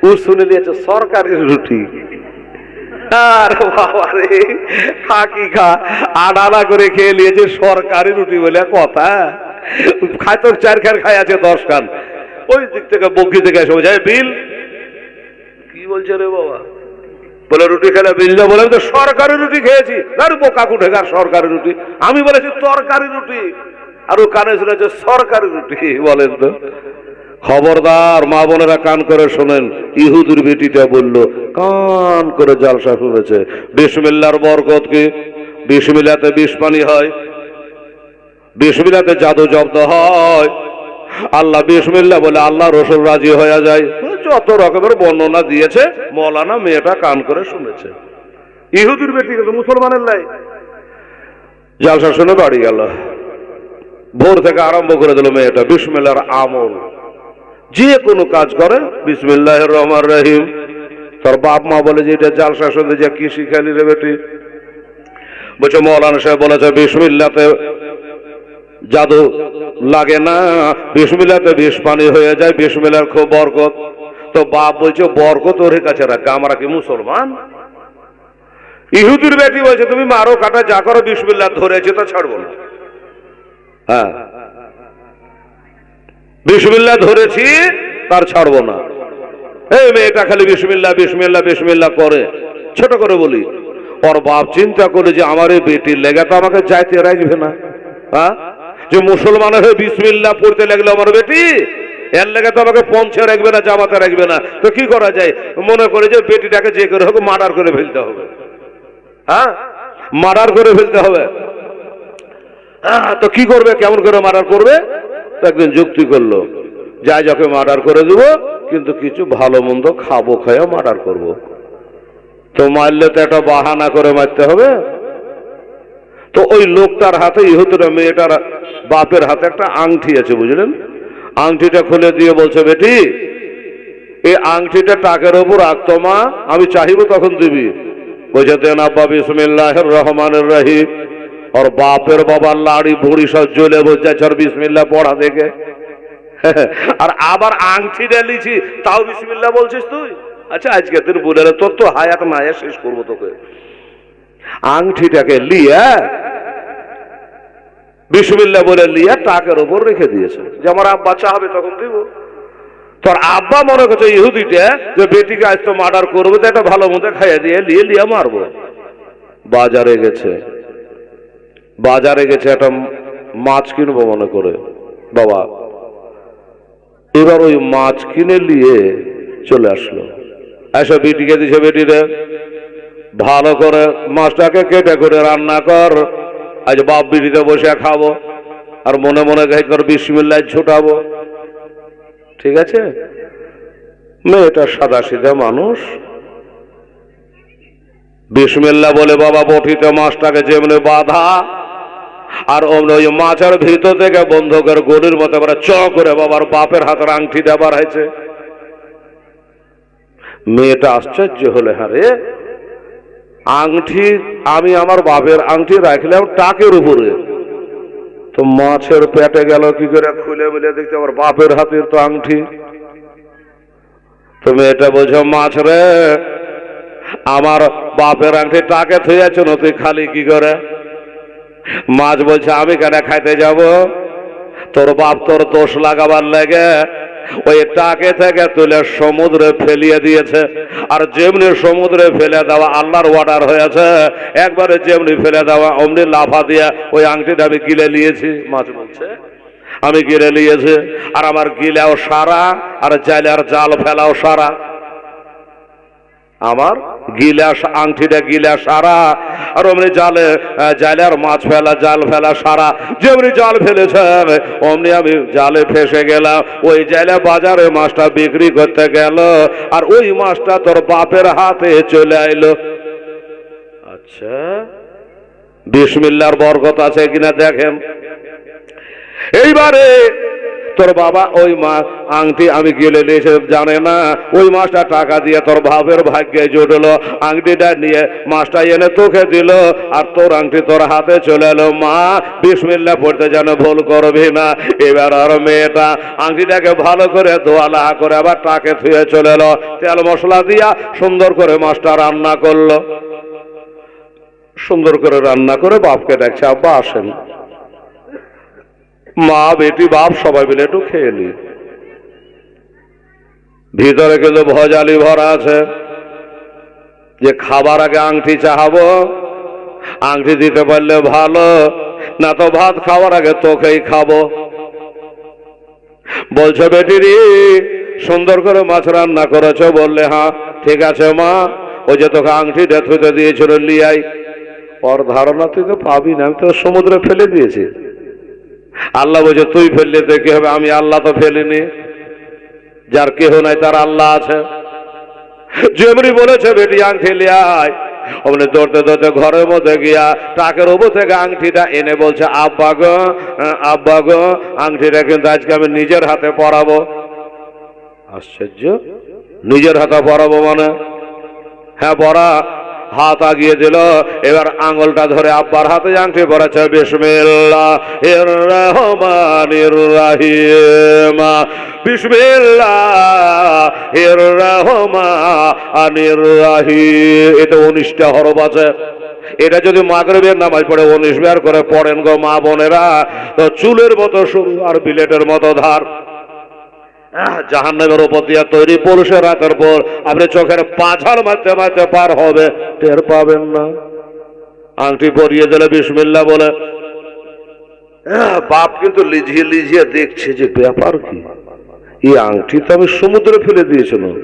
ও শুনে নিয়েছে সরকারি রুটি। আর বাবা রে, খাকি খা আডালা করে খেয়ে নিয়েছে সরকারি রুটি বলে কথা। খায় তো 4 খান খাই আছে 10 খান। ওই দিক থেকে বগি থেকে এসে যায় বিল। কি বলছে রে বাবা? বলে রুটি খেলে বিল না, বলে সরকারি রুটি খেয়েছি। আর বোকা কুঠেগার সরকারি রুটি, আমি বলেছি তরকারি রুটি, আর ও কানে শুনেছে সরকারি রুটি। বলেন তো, খবরদার মা বোনেরা কান করে শোনেন। ইহুদির বেটিটা বলল, কান করে জালসা শুনেছে। বিসমিল্লাহর বরকত কি? বিসমিল্লাহতে বিষ পানি হয়, বিসমিল্লাহতে জাদু জব্দ হয়। আল্লাহ বিসমিল্লাহ বলে আল্লাহ রসুল রাজি হয়ে যায়। যত রকমের বর্ণনা দিয়েছে মৌলানা মেয়েটা কান করে শুনেছে। ইহুদির বেটি কিন্তু মুসলমানের লাই। জালসা শুনে বাড়ি গেল, ভোর থেকে আরম্ভ করে দিল মেয়েটা বিসমিল্লাহর আমল। যে কোনো কাজ করে বিসমিল্লাহির রহমানির রহিম। তোর বাপ মা বলে যে এটা জালসা শুনে যে কি শিখালি রে বেটি? বলছে মৌলানা সাহেব বলেছে বিসমিল্লাতে জাদু লাগে না, বিসমিল্লাতে বিষ পানি হয়ে যায়, বিসমিল্লার খুব বরকত। তো বাপ বলছে বরকত ওর কাছে রাখে, আমরা কি মুসলমান? ইহুদির বেটি বলছে তুমি মারো কাটা যা করো, বিসমিল্লাহ ধরেছে তো ছাড়বো না। হ্যাঁ, বিসমিল্লাহ ধরেছি তার ছাড়বো না। এই মেয়েটা খালি বিসমিল্লাহ বিসমিল্লাহ বিসমিল্লাহ করে। ছোট করে বলি, ওর বাপ চিন্তা করে যে আমার এই বেটির লেগে তো আমাকে যাইতে রাখবে না। হ্যাঁ, যে মুসলমানের হয়ে বিসমিল্লাহ পড়তে লাগলো আমার বেটি, এর লেগে তো আমাকে পৌঁছে রাখবে না, জামাতে রাখবে না। তো কি করা যায়? মনে করে যে বেটিটাকে যে করে হোক মার্ডার করে ফেলতে হবে। হ্যাঁ, মার্ডার করে ফেলতে হবে। তো কি করবে, কেমন করে মার্ডার করবে? তো একদিন যুক্তি করলো, যাই যাকে মার্ডার করে দেবো, কিন্তু কিছু ভালো মন্দ খাবো, খাইয়া মার্ডার করব। তো মারলে তো একটা বাহানা করে মারতে হবে। তো ওই লোকটার হাতে, ইহুদির মেয়েটার বাপের হাতে একটা আংটি আছে, বুঝলেন? আংটিটা খুলে দিয়ে বলছে বেটি এই আংটিটা টাকের ওপর রাখতো মা, আমি চাহিব তখন দিবি। বলছে দেন আব্বা বিসমিল্লাহির রহমানির রহিম। और बापेर बाबा लाड़ी बुड़ी सब জ্বলে বসে আর বিসমিল্লাহ পড়া দেখে। আর আবার আংটি ঢেলিছি তাও বিসমিল্লাহ বলছিস তুই? আচ্ছা আজকে তুই বলে তোর তো হায়াত মায়া শেষ করবো তোকে। আংটিটাকে লিয়া বিসমিল্লাহ বলে লিয়া টাকের উপর রেখে দিয়েছে যে আমার আব্বা চাবে তখন দিব। তোর আব্বা মনে করছে ইহুদিটা যে বেটিকে আজ তো মার্ডার করবো, তো একটা ভালো মতো খাইয়ে দিয়ে লিয়ে লিয়া মারবো। বাজারে গেছে, বাজারে গেছে একটা মাছ কিনবো মনে করে বাবা। এবার ওই মাছ কিনে নিয়ে চলে আসলো, এসে বেটিকে দিছে বেটিরে ভালো করে মাছটাকে কেটে করে রান্না কর, আজ বাপ বিটিতে বসে খাবো আর মনে মনে গাই কর বিসমিল্লাহ ছুটাবো। ঠিক আছে, মেয়েটা সাদা সিধা মানুষ, বিসমিল্লাহ বলে বাবা বটিতে মাছটাকে যেমনি বাঁধা আর ওই মাছের ভিতর থেকে বন্ধকের গলির মতো চ করে বাবার বাপের হাতের আংটি দেবার হয়েছে। মেয়েটা আশ্চর্য হলে, হারে আংটি আমি আমার বাপের আংটি রাখলাম টাকের উপরে, তো মাছের পেটে গেল কি করে? খুলে মিলে দেখতে আমার বাপের হাতের তো আংটি। তো মেয়েটা বলছো মাছ রে আমার বাপের আংটি টাকে থুয়েছ না, তুই খালি কি করে? মাছ বলছে আমি কেন খাইতে যাব? তোর বাপ তোর দোষ লাগাবার লেগে ওই টাকে থেকে তুলে সমুদ্রে ফেলিয়ে দিয়েছে, আর যেমনি সমুদ্রে ফেলে দেওয়া আল্লাহর অর্ডার হয়েছে, একবারে যেমনি ফেলে দেওয়া অমনি লাফা দিয়া ওই আংটিটা আমি গিলে নিয়েছি। মাছ বলছে আমি গিলে নিয়েছি, আর আমার গিলাও সারা আর জালের জাল ফেলাও সারা। আমার গিলা আংটিটা গিলা সারা আর অমনি জালে জালে আর মাছ ফেলা জাল ফেলা সারা। যেমনি জাল ফেলেছে অমনি আমি জালে ফেসে গেলাম। ওই জালে বাজারে মাছটা বিক্রি করতে গেল আর ওই মাছটা তোর বাপের হাতে চলে আইলো। আচ্ছা বিসমিল্লাহর বরকত আছে কিনা দেখেন। এইবারে তোর বাবা ওই মাছ আংটি আমি গেলে নিয়েছে জানে না, ওই মাছটা টাকা দিয়ে তোর বাপের ভাগ্যে জুটলো, আংটিটা নিয়ে মাছটা এনে তোকে দিল আর তোর আংটি তোর হাতে চলে এলো। মা বিসমিল্লাহ পড়তে যেন ভুল করবি না। এবার আর মেয়েটা আংটিটাকে ভালো করে দোয়ালা করে আবার টাকে থুয়ে চলে এলো, তেল মশলা দিয়া সুন্দর করে মাছটা রান্না করলো। সুন্দর করে রান্না করে বাপকে দেখছে আব্বা আসেন। মা বেটি বাপ সবাই মিলে একটু খেয়ে নি। ভিতরে কিন্তু ভজালি ভরা আছে যে খাবার আগে আংটি চাহাবো, আংটি দিতে পারলে ভালো, না তো ভাত খাওয়ার আগে তোকেই খাবো। বলছো বেটি রে সুন্দর করে মাছ রান্না করেছো? বললে হ্যাঁ। ঠিক আছে মা, ওই যে তোকে আংটি ধুতে দিয়েছিল লিয়াই। ওর ধারণা তুই তো পাবি না, আমি তো সমুদ্রে ফেলে দিয়েছি। আল্লাহ বলছে তুই ফেললে তো কি হবে, আমি আল্লাহ তো ফেলিনি। যার কেহ নাই তার আল্লাহ আছে। যেমনি বলেছে বেটি আংটি লিয়ায়, অমনি দৌড়তে দৌড়তে ঘরের মধ্যে গিয়া টাকের উপর থেকে আংটিটা এনে বলছে, আব্বা গো, আব্বা গো, আংটিটা কিন্তু আজকে আমি নিজের হাতে পরাবো। আশ্চর্য, নিজের হাতে পরাবো মানে? হ্যাঁ পরা। হাত আগিয়ে দিল, এবার আঙুলটা ধরে আব্বার হাতে আংটি পড়েছে। বিসমিল্লাহির রহমানির রহিম, বিসমিল্লাহির রহমানির রহিম। এটা 19টা হরফ আছে। এটা যদি মাগরিবের নামাজ পড়ে 19 বার করে পড়েন গো মা বোনেরা, তো চুলের মতো সরু আর বিলেটের মতো ধার জাহান্নামের উপর দিয়া তৈরি পুরুষের রাতের পর আপনি চোখের পাছাল মারতে মারতে পার হবে, টের পাবেন না। আংটি পরিয়ে দিলে বিসমিল্লাহ বলে, বাপ কিন্তু লিজিয়ে লিজিয়ে দেখছে যে ব্যাপার কি, এই আংটি তো আমি সমুদ্রে ফেলে দিয়েছিলাম।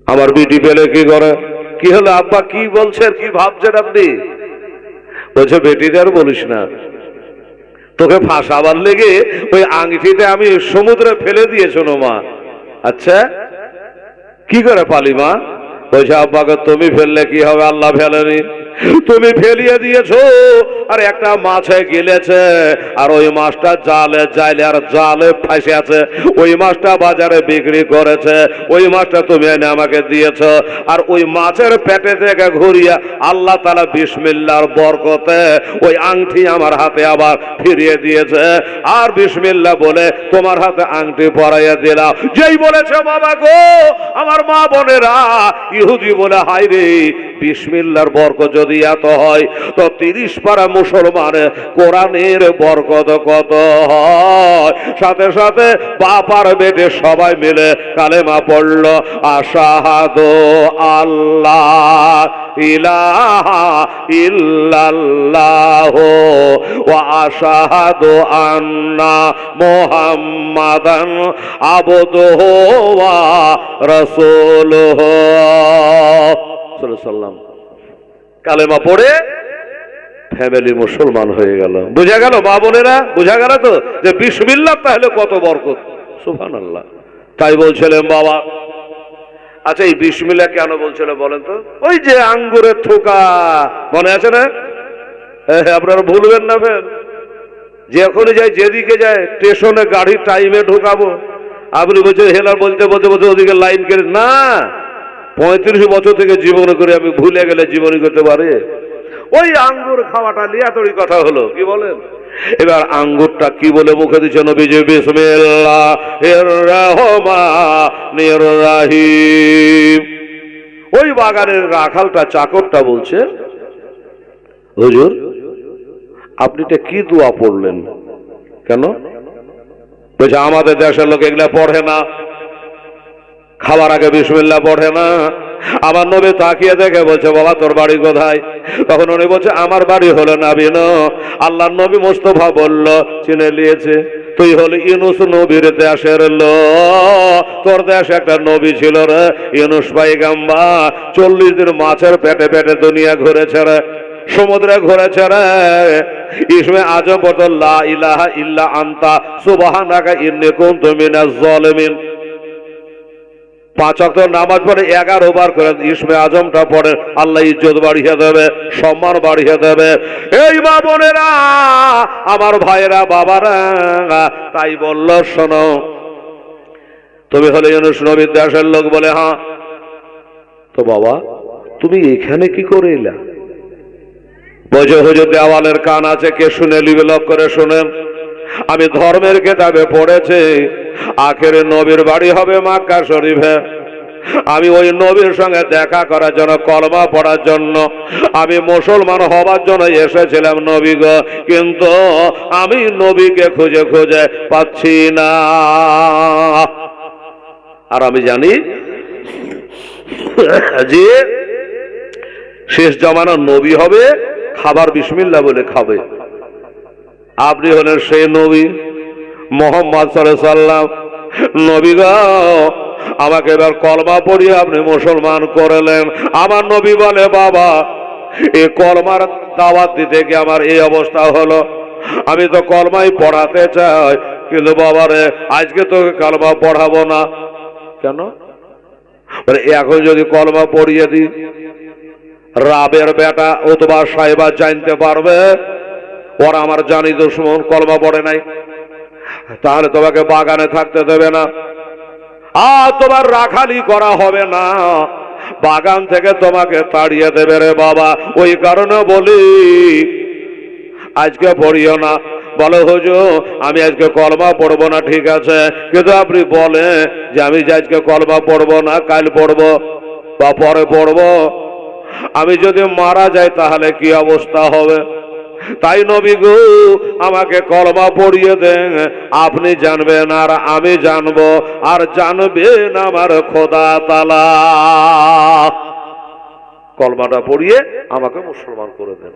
আমার বিটি পেলে কি করে, কি হলো আব্বা, কি বলছেন, কি ভাবছেন আপনি? বলছে বেটিটা আর বলিস না, তোকে ফাঁসাবার লেগে ওই আংটিটা আমি সমুদ্রে ফেলে দিয়েছিল মা। আচ্ছা কি করে পালি মা? বলছে আব্বাকে তুমি ফেললে কি হবে, আল্লাহ ফেলেনি, তুমি ফেলিয়ে দিয়েছো। আর একটা মাছে গিলেছে, আর ওই মাছটা জালে যাইলে আর জালে ফাঁসে আছে, ওই মাছটা বাজারে বিক্রি করেছে, ওই মাছটা তুমি এনে আমাকে দিয়েছ। আর ওই মাছের পেটে থেকে ঘুরিয়ে আল্লাহ তাআলা বিসমিল্লাহর বরকতে ওই আংটি আমার হাতে আবার ফিরিয়ে দিয়েছে। আর বিসমিল্লাহ বলে তোমার হাতে আংটি পরাইয়া দিলাম। যেই বলেছে বাবা গো, আমার মা বোনেরা, ইহুদি বলে হাই রে, বিসমিল্লাহর বরকত যদি এত হয় তো 30 পারা মুসলমানের কোরআনের বরকত কত হয়। সাথে সাথে বাপার বেটে সবাই মিলে কালেমা পড়ল, আশহাদু আল্লাহ ইলাহা ইল্লাল্লাহ ওয়া আশহাদু আন্না মুহাম্মাদান আবদুহু ওয়া রাসূলুহু সাল্লাল্লাহু আলাইহি ওয়াসাল্লাম। কালেমা পড়ে ফ্যামিলি মুসলমান হয়ে গেল। বুঝা গেল মা বোনেরা, বুঝা গেল তো যে বিসমিল্লাহ তাহলে কত বরকত। সুবহানাল্লাহ। তাই বলছিলেন বাবা। আচ্ছা এই বিসমিল্লাহ কেন বলছিল বলেন তো? ওই যে আঙ্গুরের থোকা মনে আছে না? আপনারা ভুলবেন না ফের, যখনই যাই যেদিকে যায় স্টেশনে গাড়ি টাইমে ঢোকাবো, আপনি বলছেন হেলার বলতে বলতে বলতে ওদিকে লাইন কেটে না। 35 বছর থেকে জীবন করে আমি ভুলে গেলে জীবনী করতে পারে? ওই আঙ্গুর খাওয়াটা লিয়াতড়ি কথা হলো, কি বলেন? এবার আঙ্গুরটা কি বলে মুখে দিচ্ছে নবীজি, বিসমিল্লাহির রহমানির রহিম। ওই বাগানের রাখালটা চাকরটা বলছে, হুজুর আপনি তো কি দোয়া পড়লেন কেন? বলছে আমাদের দেশের লোক এগুলা পড়ে না, খাবার আগে বিসমিল্লাহ পড়ে না। আমার নবী তাকিয়ে দেখে বলছে, বাবা তোর বাড়ি কোথায়? তখন উনি বলছে আমার বাড়ি হলো নাবিন। আল্লাহর নবী মুস্তাফা বলল, চিনে নিয়েছে, তুই হলি ইউনুস নবীর দেশের লোক। তোর দেশে একটা নবী ছিল রে, ইউনুস পয়গম্বর। 40 দিন মাছের পেটে পেটে দুনিয়া ঘুরেছে রে, সমুদ্রে ঘুরেছে রে। ইসমে আজম বলতো লা ইলাহা ইল্লা আনতা সুবহানাকা ইন্নী কুনতু মিনাজ জালিমিন। 5 ওয়াক্ত নামাজ পড়ে 11 বার করে ইসমে আজমটা পড়ে, আল্লাহ ইজ্জত বাড়িয়ে দেবে, সম্মান বাড়িয়ে দেবে। এই মা বোনেরা, আমার ভাইয়েরা, বাবারা, তাই বলল শোনো, তুমি হলে ইউনুস নবীর দেশের লোক। বলে হ্যাঁ। তো বাবা তুমি এখানে কি করে এলা? বলছে হুজুর দেওয়ালের কান আছে, কে শুনে লিবে, লক করে শোনেন। আমি ধর্মের কিতাবে পড়েছি আখেরে নবীর বাড়ি হবে মক্কা শরীফে। আমি ওই নবীর সঙ্গে দেখা করার জন্য, কলমা পড়ার জন্য, আমি মুসলমান হবার জন্য এসেছিলাম নবী গো, কিন্তু আমি নবীকে খুঁজে খুঁজে পাচ্ছি না। আর আমি জানি যে শেষ জামানার নবী হবে, খাবার বিসমিল্লাহ বলে খাবে। আপনি হলেন সেই নবী মুহাম্মদ সাল্লাল্লাহু আলাইহি সাল্লাম। নবী গো আমাকে এবার কলমা পড়িয়ে আপনি মুসলমান করলেন। আমার নবী বলে, বাবা এই কলমার দাওয়াত দিতে গিয়ে আমার এই অবস্থা হলো। আমি তো কলমাই পড়াতে চাই, কিন্তু বাবারে আজকে তোকে কালমা পড়াবো না। কেন? বলে এখন যদি কলমা পড়িয়ে দিই, রাবের বেটা অথবা সাহেবা জানতে পারবে ওরা আমার জানি দুশমন, কলমা পড়ে নাই, তাহলে তোমাকে বাগানে থাকতে দেবে না, আর তোমার রাখালি করা হবে না, বাগান থেকে তোমাকে তাড়িয়ে দেবে রে বাবা। ওই কারণে বলি আজকে পড়িও না। বলো হুজুর আমি আজকে কলমা পড়বো না, ঠিক আছে, কিন্তু আপনি বলেন যে আমি যে আজকে কলমা পড়বো না, কাল পড়বো বা পরে পড়বো, আমি যদি মারা যাই তাহলে কি অবস্থা হবে? তাই নবী গো আমাকে কলমা পড়িয়ে দেন, আপনি জানবেন আর আমি জানবো, আর জানবেন আমার খোদা তাআলা। কলমাটা পড়িয়ে আমাকে মুসলমান করে দেন।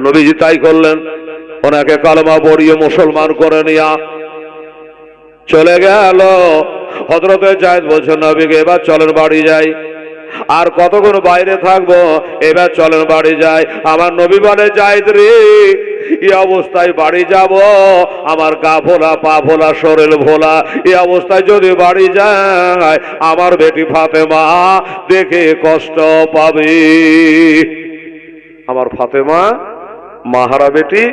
নবীজি তাই করলেন, ওনাকে কলমা পড়িয়ে মুসলমান করে নিয়া চলে গেল। হযরতে যায়েদ বলছেন নবীকে এবার চলেন বাড়ি যাই, আর কতক্ষণ বাইরে থাকবো, এবার চলেন বাড়ি যাই। আমার নবী বলে যায়েদ রে এই অবস্থায় বাড়ি যাব, আমার গা ভোলা পা ভোলা শরীর ভোলা, এই অবস্থায় যদি বাড়ি যায় আমার বেটি ফাতেমা দেখে কষ্ট পাবে। আমার ফাতেমা মাহারা বেটি,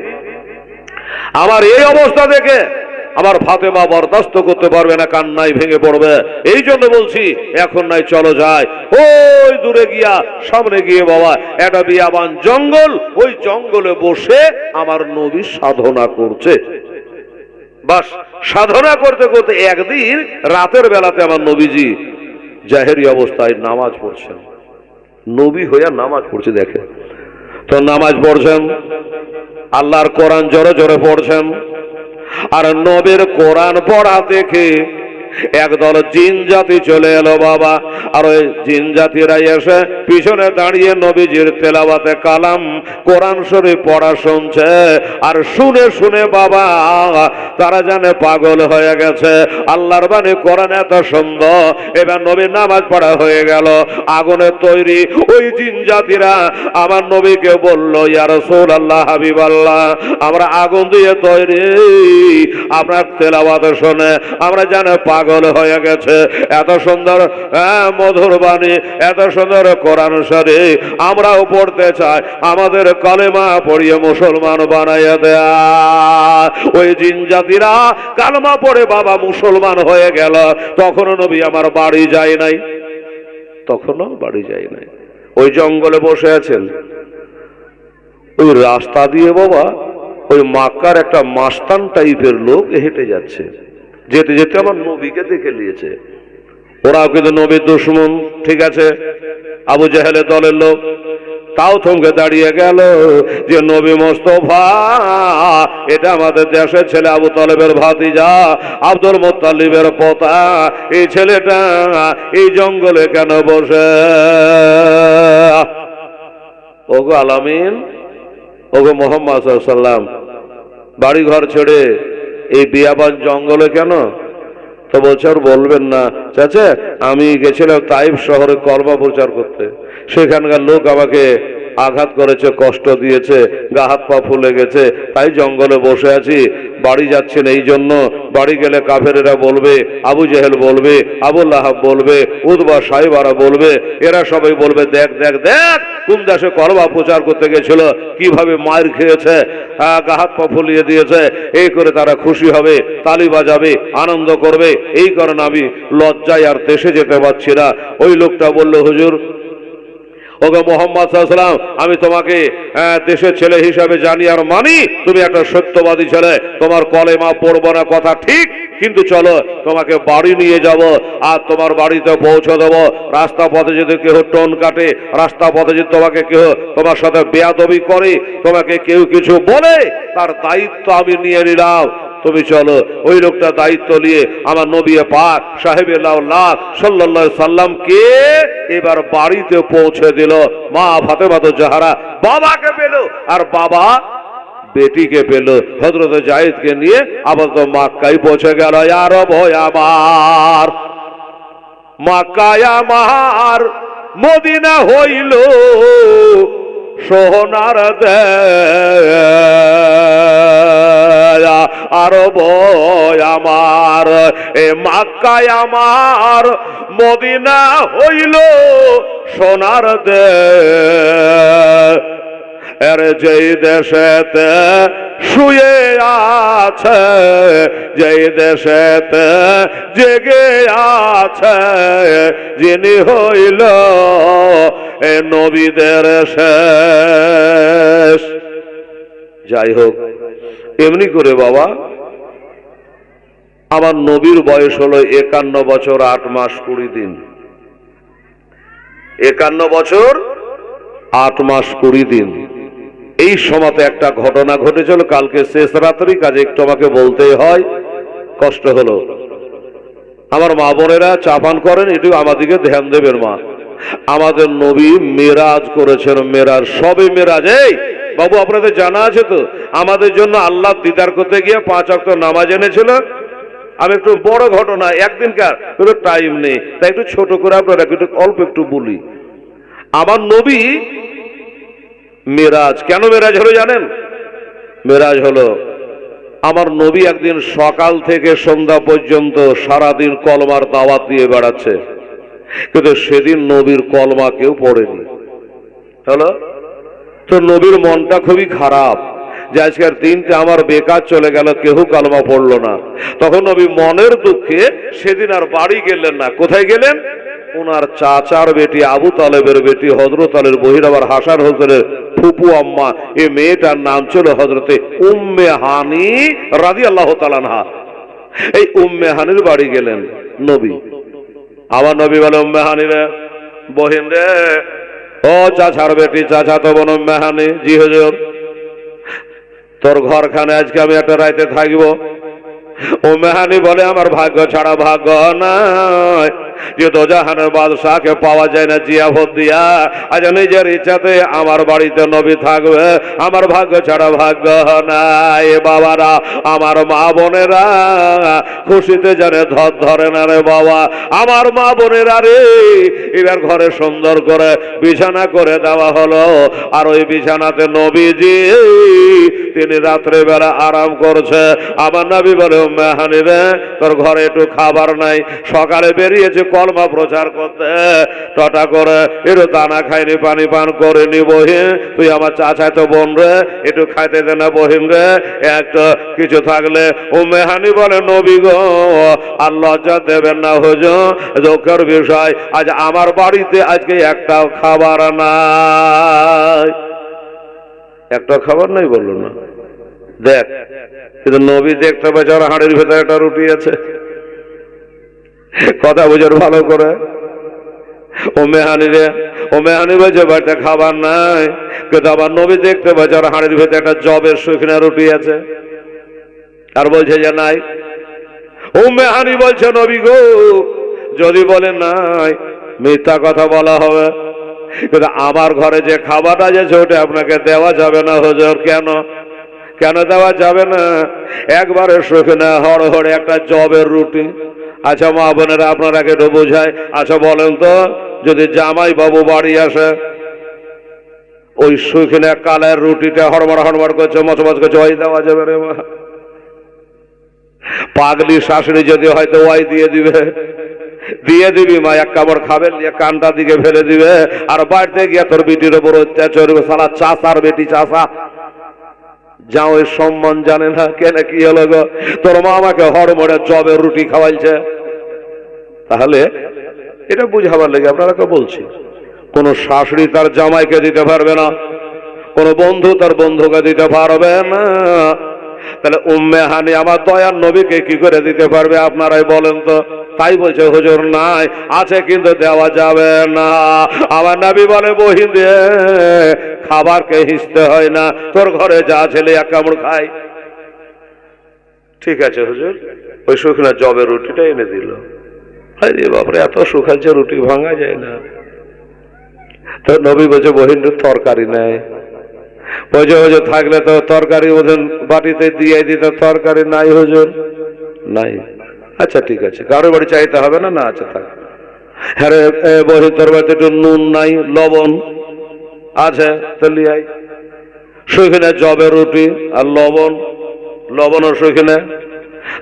আমার এই অবস্থা দেখে আমার ফাতেমা বরদাস্ত করতে পারবে না, কান্নায় ভেঙে পড়বে। এই জন্য বলছি এখন নাই চলো যাই, ওই দূরে গিয়া সামনে গিয়ে বাবা একটা বিয়াবান জঙ্গল, ওই জঙ্গলে বসে আমার নবী সাধনা করছে। বাস সাধনা করতে করতে একদিন রাতের বেলাতে আমার নবীজি জাহেরি অবস্থায় নামাজ পড়ছেন, নবী হইয়া নামাজ পড়ছে। দেখে তো নামাজ পড়ছেন, আল্লাহর কোরআন জোরে জোরে পড়ছেন, আর নবীর কোরআন পড়া দেখে একদল জিন জাতি চলে এলো বাবা। আর ওই জিন জাতিরা এসে পিছনে দাঁড়িয়ে নবীজির তেলাওয়াতে কালাম কোরআন শরীফ পড়া শুনছে, আর শুনে শুনে বাবা তারা জানে পাগল হয়ে গেছে। আল্লাহর বাণী কোরআন এত সুন্দর। এবার নবীর নামাজ পড়া হয়ে গেল, আগুনের তৈরি। ওই জিন জাতিরা আমার নবীকে বলল ইয়া রাসূলুল্লাহ হাবিবাল্লাহ আমরা আগুন দিয়ে তৈরি, আপনার তেলাওয়াত শুনে আমরা জানে পাগল হয়ে গেছে। এত সুন্দর মধুর বাণী, এত সুন্দর কোরআন শরীফ আমরাও পড়তে চাই, আমাদের কালেমা পড়িয়ে মুসলমান বানাইয়া দেয়া। ওই জিন জাতিরা কালেমা পড়ে বাবা মুসলমান হয়ে গেল। তখনও নবী আমার বাড়ি যায় নাই, তখনও বাড়ি যায় নাই, ওই জঙ্গলে বসে আছেন। ওই রাস্তা দিয়ে বাবা ওই মক্কার একটা মাস্তান টাইপের লোক হেঁটে যাচ্ছে, যেতে যেতে আমার নবীকে দেখে নিয়েছে। ওরাও কিন্তু নবীর দুশমন, ঠিক আছে, আবু জাহেলের দলের লোক, তাও থমকে দাঁড়িয়ে গেল যে নবী মোস্তফা এটা আমাদের দেশের ছেলে, আবু তালেবের ভাতিজা, আব্দুল মুত্তালিবের পোতা, এই ছেলেটা এই জঙ্গলে কেন বসে? ওগো আলামিন, ওগো মুহাম্মদ সাল্লাল্লাহু আলাইহি ওয়াসাল্লাম বাড়ি ঘর ছেড়ে এই বিয়াবান জঙ্গলে কেন? তো বলছে আর বলবেন না চাচা, আমি গেছিলাম তাইফ শহরে কলমা প্রচার করতে, সেখানকার লোক আমাকে আঘাত করেছে, কষ্ট দিয়েছে, গা হাত পা ফুলে গেছে, তাই জঙ্গলে বসে আছি। বাড়ি যাচ্ছেন এই জন্য, বাড়ি গেলে কাফেরেরা বলবে, আবু জেহেল বলবে, আবু লাহাব বলবে, উতবা সাইবারা বলবে, এরা সবাই বলবে দেখ দেখ দেখ কোন দেশে কলমা প্রচার করতে গেছিল, কিভাবে মার খেয়েছে, গা হাত পা ফুলিয়ে দিয়েছে। এই করে তারা খুশি হবে, তালি বাজাবে, আনন্দ করবে। এই কারণে আমি লজ্জায় আর দেশে যেতে পারছি না। ওই লোকটা বলল হুজুর, ওগো মুহাম্মদ সাল্লাল্লাহু আলাইহি ওয়াসাল্লাম আমি তোমাকে দেশের ছেলে হিসাবে জানি আর মানি, তুমি একটা সত্যবাদী ছেলে, তোমার কলেমা পড়বো না কথা ঠিক, কিন্তু চলো তোমাকে বাড়ি নিয়ে যাব, আর তোমার বাড়িতে পৌঁছে দেবো। রাস্তা পথে যদি কেউ টোন কাটে, রাস্তা পথে যদি তোমাকে কেউ তোমার সাথে বেয়াদবি করে, তোমাকে কেউ কিছু বলে, তার দায়িত্ব আমি নিয়ে নিলাম, তুমি চলো। ওই লোকটা দায়িত্ব নিয়ে আমার নবী পাক সাহেবে লাউল্লাহ সাল্লাল্লাহু আলাইহি সাল্লামকে এবার বাড়িতে পৌঁছে দিল। মা ফাতেমা জাহরা বাবাকে পেল, আর বাবা বেটিকে পেল। হযরত যায়েদকে নিয়ে আবার তো মক্কায় পৌঁছে গেল। আর ভয় আমার মক্কায় আমার মদিনা হইল সোনার দেয়া, আরব আমার, এ মক্কায় আমার, মদিনা হইল সোনার দেশ। এর যেই দেশেতে শুয়ে আছে, যেই দেশেতে জেগে আছে, যিনি হইল এ নবীদের শেষ। যাই হোক, এমনি করে বাবা আমার নবীর বয়স হলো 51 বছর 8 মাস 20 দিন। 51 বছর 8 মাস 20 দিন। এই সময়তে একটা ঘটনা ঘটেছিল কালকে শেষ রাত্রি, কাজে একটু আমাকে বলতেই হয়, কষ্ট হলো। আমার মা বোনেরা চা পান করেন, একটু আমাদিকে ধ্যান দেবেন মা। আমাদের নবী মেরাজ করেছেন, মেরাজ, সবে মেরাজ। এই বাবু আপনাদের জানা আছে তো, আমাদের জন্য আল্লাহ দিদার করতে গিয়ে 5 ওয়াক্ত নামাজ এনেছিল। আমি একটু বড় ঘটনা, একদিনকার কোনো টাইম নেই, তাই একটু ছোট করে আপনারা একটু অল্প একটু বলি। আমার নবী মেরাজ, কেন মেরাজ হলো জানেন? মেরাজ হলো আমার নবী একদিন সকাল থেকে সন্ধ্যা পর্যন্ত সারাদিন কলমার দাওয়াত দিয়ে বেড়াচ্ছে, কিন্তু সেদিন নবীর কলমা কেউ পড়েনি। হলো তো নবীর মনটা খুবই খারাপ যে আজকের দিনটা আমার বেকার চলে গেল, কেউ কলমা পড়লো না। তখন নবী মনের দুঃখে সেদিন আর বাড়ি গেলেন না। কোথায় গেলেন? ওনার চাচার বেটি আবু তালেবের বেটি হযরত আলীর বহির আবার হাসান হোসেনের ফুপু আম্মা, এই মেয়েটার নাম ছিল হযরতে উম্মে হানি রাদিয়াল্লাহু তাআলা আনহা। এই উম্মে হানির বাড়ি গেলেন নবী। আমার নবী বলে, উম্মে হানি রে, বহিন রে, ও চাচার বেটি, চাচা তো বোন উম্মে হানি। জি হুজুর। তোর ঘরখানে আজকে আমি একটা রাইতে থাকবো। উম্মে হানি বলে, আমার ভাগ্য ছাড়া ভাগ্য নাই যে দোজাহানের বাদশাহকে পাওয়া যায় না জিয়াফত দিয়া, আজ নিজের ইচ্ছাতে আমার বাড়িতে নবী থাকবে, আমার ভাগ্য ছাড়া ভাগ্য নাই। বাবারা, আমার মা বোনেরা খুশিতে জানে ধর ধরে না রে বাবা। আমার মা বোনেরা রে, এবার ঘরে সুন্দর করে বিছানা করে দেওয়া হলো, আর ওই বিছানাতে নবীজি তিনি রাত্রে বেলা আরাম করছে। আমার নবী বলে, উম্মে হানি রে, তোর ঘরে একটু খাবার নাই, সকালে বেরিয়েছে কলমা প্রচার করতে, টটা করে একটু দানা খাইনি, পানি পান করেনি। বহিন, তুই আমার চাচাই তো বোন রে, একটু খাইতে দে না বহিন রে, একটা কিছু থাকলে। উম্মে হানি বলে, নবী গো, আর লজ্জা দেবেন না হুজুর, দুঃখের বিষয় আজ আমার বাড়িতে আজকে একটাও খাবার নাই। একটা খাবার নাই বললো না, দেখ। কিন্তু নবী দেখতে পাচ্ছে ওর হাঁড়ির ভেতরে একটা রুটি আছে। কথা বুঝার ভালো করে। উম্মে হানি রে, উম্মে হানি বলছে বাড়িতে খাবার নাই, কিন্তু আবার নবী দেখতে পাচ্ছে ওর হাঁড়ির ভেতরে একটা জবের শুকনা রুটি আছে, আর বলছে যে নাই। উম্মে হানি বলছে, নবী গো, যদি বলে নাই মিথ্যা কথা বলা হবে, কিন্তু আমার ঘরে যে খাবারটা আছে ওটা আপনাকে দেওয়া যাবে না হুজুর। কেন? কেন দেওয়া যাবে না? একবারে শুকনা হড়হড়ে একটা জবের রুটি। আচ্ছা মা বোনেরা, আপনারা একটু বোঝায়। আচ্ছা বলেন তো, যদি জামাই বাবু বাড়ি আসে, ওই শুকনা কালের রুটিটা হড়মড় হড়মড় করছে, মচমচ করছে, ওই দেওয়া যাবে রে মা? পাগলি শাশুড়ি যদি হয়তো ওই দিয়ে দিবে, দিয়ে দিবি মা, এক কামড় খাবে, কানটা দিকে ফেলে দিবে, আর বাড়িতে গিয়ে তোর বিটির উপর অত্যাচার করবে। সালা চাষার বেটি, চাষা যা, ওই সম্মান জানে না। কেন কি হলো গো? তোর মা আমাকে হড়মড়ে জবের রুটি খাওয়াইছে। তাহলে এটা বুঝাবার লেগে আপনারাকে বলছি, কোন শাশুড়ি তার জামাইকে দিতে পারবে না, কোন বন্ধু তার বন্ধুকে দিতে পারবে না। তাহলে উম্মে হানি আমার দয়ার নবীকে কি করে দিতে পারবে? আপনারাই বলেন তো। তাই বলছে হুজুর নাই, আছে কিন্তু দেওয়া যাবে না। আমার নবী বলে, বহিন রে, খাবারকে হিসতে হয় না, তোর ঘরে যা ছেলে এক কামড় খায়। ঠিক আছে হুজুর, ওই শুকনা জবের রুটিটা এনে দিল। বাপরে, এত শুকাচ্ছে, রুটি ভাঙা যায় না। তো নবী বলছে, বহিন তরকারি নাই। বলছে হুজুর, থাকলে তো তরকারি ওদের বাটিতে দিয়ে দিত। তরকারি নাই হুজুর, নাই। আচ্ছা ঠিক আছে, কারোর বাড়ি চাইতে হবে না। না আচ্ছা থাক। হ্যাঁ বহিন, তোর বাড়িতে একটু নুন নাই, লবণ আছে, তো লিয়াই। শুকনা জবের রুটি আর লবণ, লবণও শুকনো।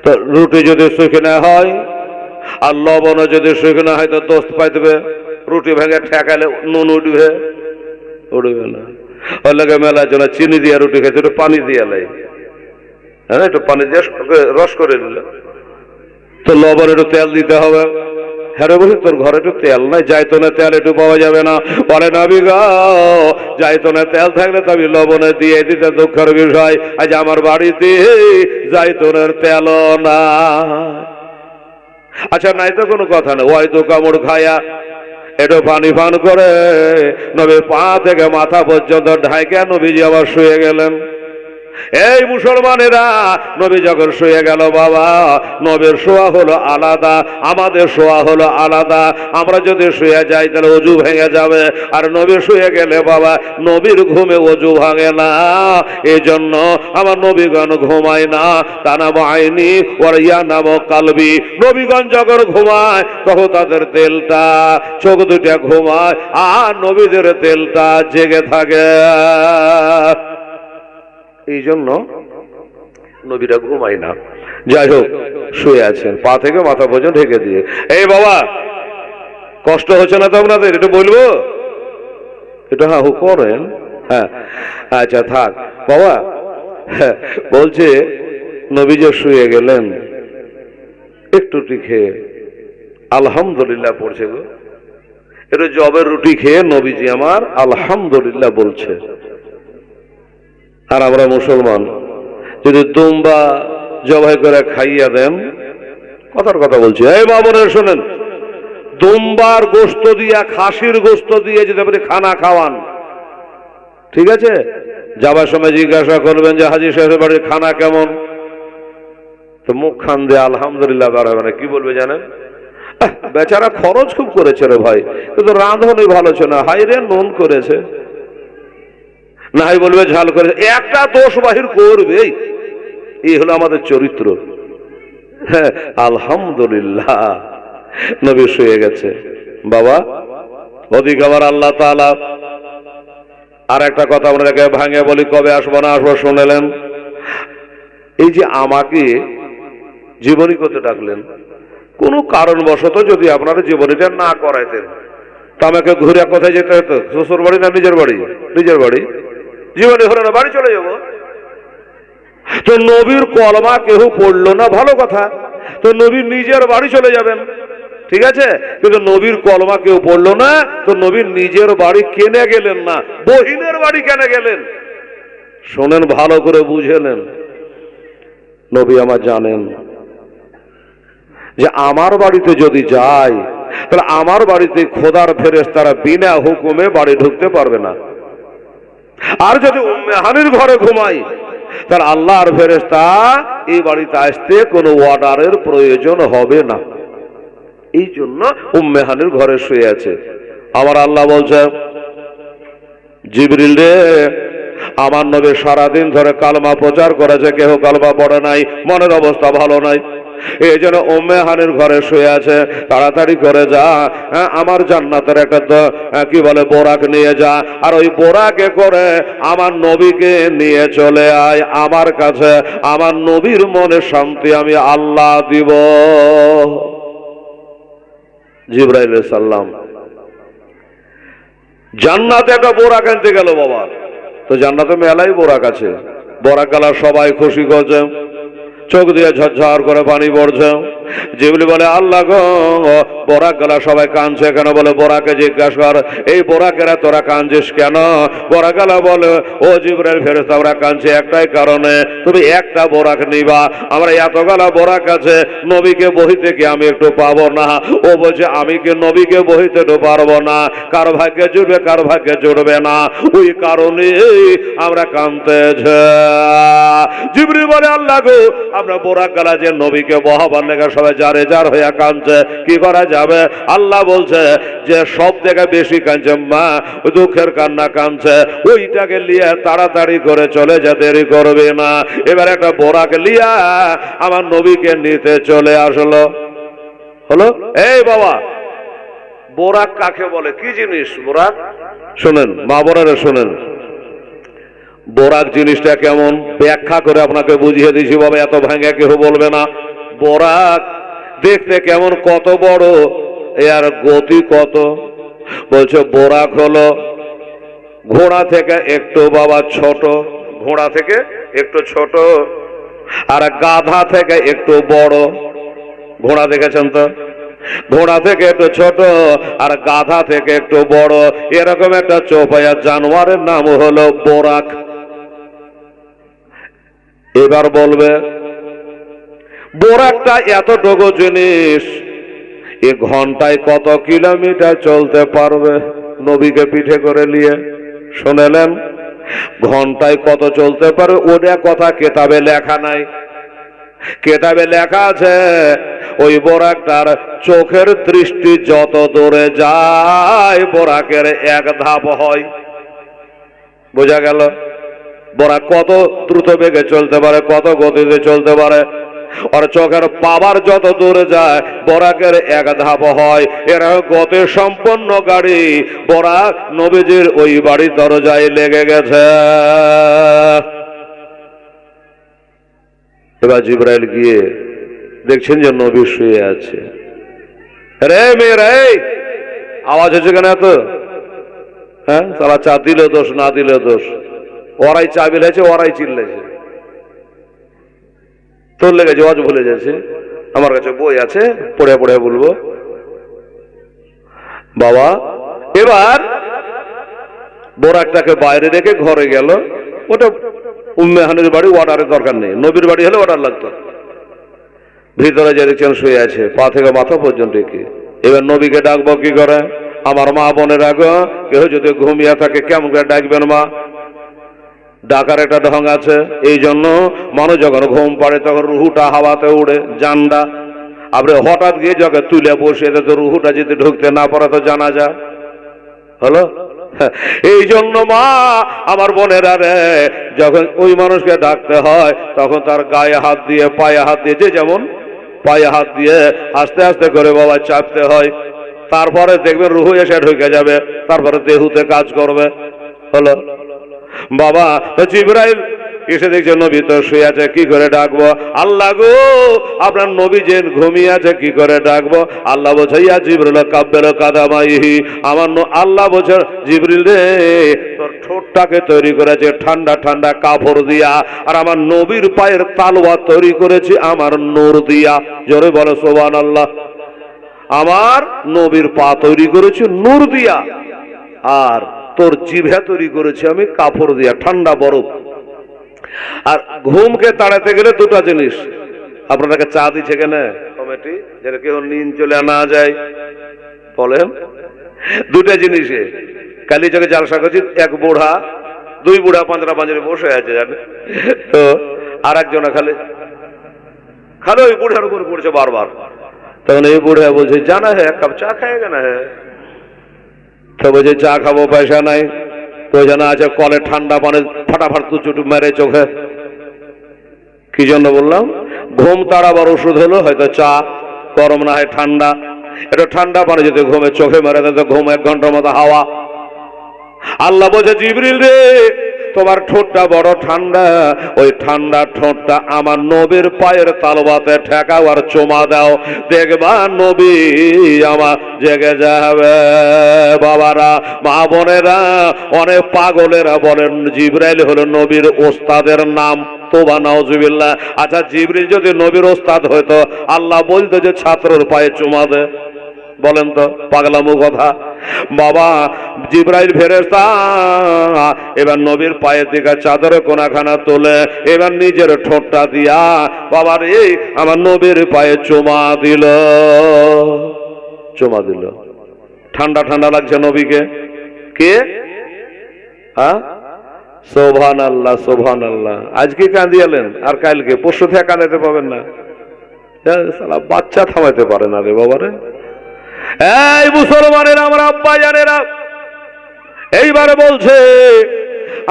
তো রুটি যদি শুকনো হয় আর লবণও যদি শুকনো হয় তো দোস্ত পাই দেবে, রুটি ভেঙে ঠেকালে নুন উঠবে উঠবে না। ওর লাগে মেলার জন্য চিনি দিয়ে রুটি খেতে একটু পানি দিয়ে লাই, হ্যাঁ একটু পানি দিয়ে রস করে নিল। তো লবণ একটু তেল দিতে হবে। হ্যাঁ বলি তোর ঘরে একটু তেল নাই, জাইতুনের তেল একটু পাওয়া যাবে না? বলে নবী গো জাইতুনের তেল থাকলে তবে লবণে দিয়ে দিতে দুঃখের বিষয়, আজ আমার বাড়িতে জাইতুনের তেলও না। আচ্ছা নাই তো কোনো কথা না, ওই তো কামড় খায়া একটু পানি পান করে নবী পা থেকে মাথা পর্যন্ত ঢাইকা নবীজি আবার শুয়ে গেলেন। এই মুসলমানেরা, নবী যখন শুয়ে গেল বাবা, নবীর শোয়া হলো আলাদা, আমাদের শোয়া হলো আলাদা। আমরা যদি শুয়ে যাই তাহলে অজু ভেঙে যাবে, আর নবী শুয়ে গেলে বাবা নবীর ঘুমে অজু ভাঙে না। এই জন্য আমার নবীগণ ঘুমায় না। তা নাম আইনি ওর ইয়া নাম কালবি। নবীগণ যখন ঘুমায় তখন তাদের তেলটা চোখ দুটা ঘুমায়, আর নবীদের তেলটা জেগে থাকে। এই জন্য নবীরা ঘুমায় না। যাই হোক শুয়ে আছেন, পা থেকে মাথা পর্যন্ত ঢেকে দিয়ে। এই বাবা কষ্ট হচ্ছে না তো আপনাদের? একটু বলবো, একটু হ্যাঁ হু করেন। হ্যাঁ আচ্ছা থাক বাবা। হ্যাঁ বলছে নবী যে শুয়ে গেলেন, একটু খেয়ে আলহামদুলিল্লাহ পড়ছে গো। একটু জবের রুটি খেয়ে নবীজি আমার আলহামদুলিল্লাহ বলছে। আর আমরা মুসলমান যদি দুম্বা জবাই করে খাইয়া দেন, কথার কথা বলছি, এই বাবনের শোনেন, দুম্বার গোস্ত দিয়া খাসির গোস্ত দিয়ে যদি আপনি খানা খাওয়ান, ঠিক আছে, যাবার সময় জিজ্ঞাসা করবেন যে হাজী সাহেবের বাড়ির খানা কেমন, তো মুখ খান দিয়ে আলহামদুলিল্লাহ বাড়াবে না, কি বলবে জানেন? বেচারা খরচ খুব করেছে রে ভাই, কিন্তু রাঁধনই ভালো ছিল না, হাই রে নুন করেছে, না হয় বলবে ঝাল করেছে। একটা দোষ বাহির করবে, এই হলো আমাদের চরিত্র। হ্যাঁ আলহামদুলিল্লাহ নবী শুয়ে গেছে বাবা। ওদিক আবার আল্লাহ তাআলা আর একটা কথা আপনাকে ভাঙে বলি, কবে আসবো না আসবো শুনলেন? এই যে আমাকে জীবনী করতে ডাকলেন, কোন কারণবশত যদি আপনারা জীবনীটা না করাইতেন তা আমাকে ঘুরে কোথায় যেতে হতো? শ্বশুর বাড়ি না নিজের বাড়ি? নিজের বাড়ি। জীবনী হলো না, বাড়ি চলে যাব। তো নবীর কলমা কেউ পড়লো না, ভালো কথা, তো নবী নিজের বাড়ি চলে যাবেন, ঠিক আছে, কিন্তু নবীর কলমা কেউ পড়লো না, তো নবীর নিজের বাড়ি কেনে গেলেন না, বহিনের বাড়ি কেনে গেলেন? শোনেন ভালো করে বুঝে নেন, নবী আমার জানেন যে আমার বাড়িতে যদি যায় তাহলে আমার বাড়িতে খোদার ফেরেশতারা বিনা হুকুমে বাড়ি ঢুকতে পারবে না। আর যদি উম্মে হানির ঘরে ঘুমাই তাহলে আল্লাহর ফেরেশতা এই বাড়িতে আসতে কোনো অর্ডারের প্রয়োজন হবে না। এই জন্য উম্মে হানির ঘরে শুয়ে আছে। আমার আল্লাহ বলছে, জিবরিল রে, আমার নবী সারাদিন ধরে কালমা প্রচার করেছে, কেউ কালমা পড়ে নাই, মনের অবস্থা ভালো নাই, এই জন্য উম্মে হানির ঘরে শুয়ে আছে। তাড়াতাড়ি করে যা, আমার জান্নাতের একটা কি বলে বোরাক নিয়ে যা, আর ওই বোরাকে করে আমার নবীকে নিয়ে চলে আয় আমার কাছে, আমার নবীর মনে শান্তি আমি আল্লাহ দিব। জিবরাইল সাল্লাম জান্নাতে একটা বোরাক আনতে গেল বাবা। তো জান্নাতে মেলাই বোরাক আছে, বোরাক গালা সবাই খুশি করছে, চোখ দিয়ে ঝরঝর করে পানি পড়ছে। জিবরিল বলে, আল্লাহ গো, বোরাক গলা সবাই কাঁদছে কেন? বলে, বোরাকে জিজ্ঞাসা কর, এই বোরাকেরা তোরা কাঁদছিস কেন? বোরাক গলা বলে, ও জিবরাইল ফেরেশতা, আমরা কাঁদছি একটাই কারণে, তুমি একটা বোরাক নিবা, আমরা এতগুলা বোরাক আছে, নবীকে বহিতে কি আমি একটু পাবো না? ও বলছে, আমি কি নবীকে বহিতে একটু পারবো না? কার ভাগ্যে জুড়বে, কার ভাগ্যে জুড়বে না, ওই কারণে আমরা কাঁদতেছে। জিবরিল বলে, আল্লাহ গো, আমরা বোরাক গলা যে নবীকে বহাবার লেগে সবাই যারে যার হইয়া কাঁদছে, কি করা যাবে? আল্লাহ বলছে যে সব থেকে বেশি কাঁদছে মা, দুঃখের কান্না কাঁদছে, ওইটাকে লিয়ে তাড়াতাড়ি করে চলে যা, দেরি করবে না। এবার একটা বোরাক লিয়া আমার নবীকে নিতে চলে আসলো। হলো এই বাবা, বোরাক কাকে বলে, কি জিনিস বোরাক? শোনেন মা বোনেরা শোনেন, বোরাক জিনিসটা কেমন ব্যাখ্যা করে আপনাকে বুঝিয়ে দিয়েছি বাবা, এত ভাঙা কেউ বলবে না। বোরাক দেখতে কেমন, কত বড়, এর গতি কত। বলছে বোরাক হলো ঘোড়া থেকে একটু বাবা ছোট, ঘোড়া থেকে একটু ছোট, আর গাধা থেকে একটু বড়। ঘোড়া দেখেছেন তো, ঘোড়া থেকে একটু ছোট আর গাধা থেকে একটু বড়, এরকম একটা চৌপায়া জানোয়ারের নাম হলো বোরাক। এবার বলবে বোরাকটা এতটুকু জিনিস, এ ঘন্টায় কত কিলোমিটার চলতে পারবে? নবীকে পিঠে করে নিয়ে শুনেলেন ঘন্টায় কত চলতে পারবে, ওটা কথা কেতাবে লেখা নাই। কেতাবে লেখা আছে ওই বোরাকটার চোখের দৃষ্টি যত দূরে যায় বোরাকের এক ধাপ হয়। বোঝা গেল বোরাক কত দ্রুত বেগে চলতে পারে, কত গতিতে চলতে পারে। আর চোখের পাওয়ার যত দূরে যায় বোরাকের এক ধাপ হয়। এরা গতি সম্পন্ন গাড়ি। বোরাক নবীজির ওই বাড়ির দরজায় লেগে গেছে। এবার জিবরাইল গিয়ে দেখছেন যে নবী শুয়ে আছে। রে মেয়ে রে, আওয়াজ হচ্ছে কেন এত? হ্যাঁ, সালা চা দিলে দোষ, না দিলে দোষ। ওরাই চা বিলাইছে, ওরাই চিল্লাইছে, তোর লেগেছে ওয়াজ ভুলে যাচ্ছে। আমার কাছে বই আছে, পড়ে পড়ে বলবো বাবা। এবার বোরাকটাকে বাইরে রেখে ঘরে গেল। ওটা উম্মেহানের বাড়ি, অর্ডারের দরকার নেই। নবীর বাড়ি হলে অর্ডার লাগতো। ভিতরে যে দেখছেন শুয়ে আছে, পা থেকে মাথা পর্যন্ত কি। এবার নবীকে ডাকবো কি করে? আমার মা বোনের আগে কেউ যদি ঘুমিয়ে থাকে কেমন করে ডাকবেন মা? ডাকার একটা ঢং আছে। এই জন্য মানুষ যখন ঘুম পাড়ে তখন রুহুটা হাওয়াতে উড়ে, জানডা। আপনি হঠাৎ গিয়ে যখন তুলে বসে তো রুহুটা যদি ঢুকতে না পারে তো জানা যায় হলো। এই জন্য মা আমার বোনেরা রে, যখন ওই মানুষকে ডাকতে হয় তখন তার গায়ে হাত দিয়ে, পায়ে হাত দিয়ে, যে যেমন পায়ে হাত দিয়ে আস্তে আস্তে করে বাবা চাপতে হয়। তারপরে দেখবেন রুহু এসে ঢুকে যাবে, তারপরে দেহুতে কাজ করবে হলো। বাবা জিবরাইল এসে দেখছে নবী তো শুয়ে আছে, কি করে ডাকবো? আল্লাহ গো, আপনার নবী যে ঘুমিয়ে আছে, কি করে ডাকবো? আল্লাহ বলছে ইয়া জিবরিল কাব্বেল কাদামাইহি, আমার আল্লাহ বলছে জিবরিল রে, তোর ঠোঁটটাকে তৈরি করেছে ঠান্ডা ঠান্ডা কাপড় দিয়া, আর আমার নবীর পায়ের তালওয়া তৈরি করেছি আমার নূর দিয়া। জোরে বলো সুবহানাল্লাহ। আমার নবীর পা তৈরি করেছি নূর দিয়া, আর তোর জিভা তৈরি করেছি আমি কাপড় দিয়া, ঠান্ডা বরফ। আর ঘুমকে তাড়াতে গেলে দুটো জিনিস। আপনাকে চা দিচ্ছে কেন কমিটি, যেটা কেউ নিন চলে না যায়? বলেন দুটা জিনিসে কালি চোখে জালসা করছি। এক বুড়া, দুই বুড়া পাঁচরা পাঁচরে বসে আছে জানে তো, আর একজনে খালি খালি ওই বুড়ার উপর পড়ছে বারবার। তখন এই বুড়া বলছে জানা হ্যাঁ এক কাপ চা খায় কেনা হ্যাঁ? তো বলছে চা খাবো, পয়সা নাই। প্রয়োজন আছে কলে ঠান্ডা পানি ফাটাফাট চুটু মেরে চোখে। কি জন্য বললাম? ঘুম তাড়াবার ওষুধ হলো হয়তো চা, গরম না হয় ঠান্ডা। এটা ঠান্ডা পানি যদি ঘুমে চোখে মেরে দেয় তো ঘুম 1 ঘন্টার মতো হাওয়া। আল্লাহ বলছে জিবরিল রে, তোমার ঠোঁটটা বড় ঠান্ডা, ওই ঠান্ডা ঠোঁটটা আমার নবীর পায়ের তালবাতে ঠেকাও আর চুমা দাও, দেখবা নবী আমার জেগে যাবে। বাবারা, মা বোনেরা, অনেক পাগলেরা বলেন জিবরাইল হলো নবীর ওস্তাদের নাম। তোবা নাউজুবিল্লাহ। আচ্ছা জিবরিল যদি নবীর ওস্তাদ হইতো, আল্লাহ বলতো যে ছাত্রর পায়ে চুমা দে? বলেন তো পাগলামো কথা। বাবা জিবরাইল ফেরেশতা এবার নবীর পায়ের দিকে চাদরে কোনাখানা তোলে, এবার নিজের ঠোঁটটা দিয়া বাবার এই আমার নবীর পায়ে চুমা দিল। চুমা দিল, ঠান্ডা ঠান্ডা লাগছে নবীকে। কে? হ্যাঁ, সুবহানাল্লাহ সুবহানাল্লাহ। আজকে কাঁদিয়ালেন আর কালকে পরশু থেকে কাঁদাতে পাবেন না। সালা বাচ্চা থামাইতে পারে না রে বাবারে। এই মুসলমানের আমার আব্বা জানেরা, এইবারে বলছে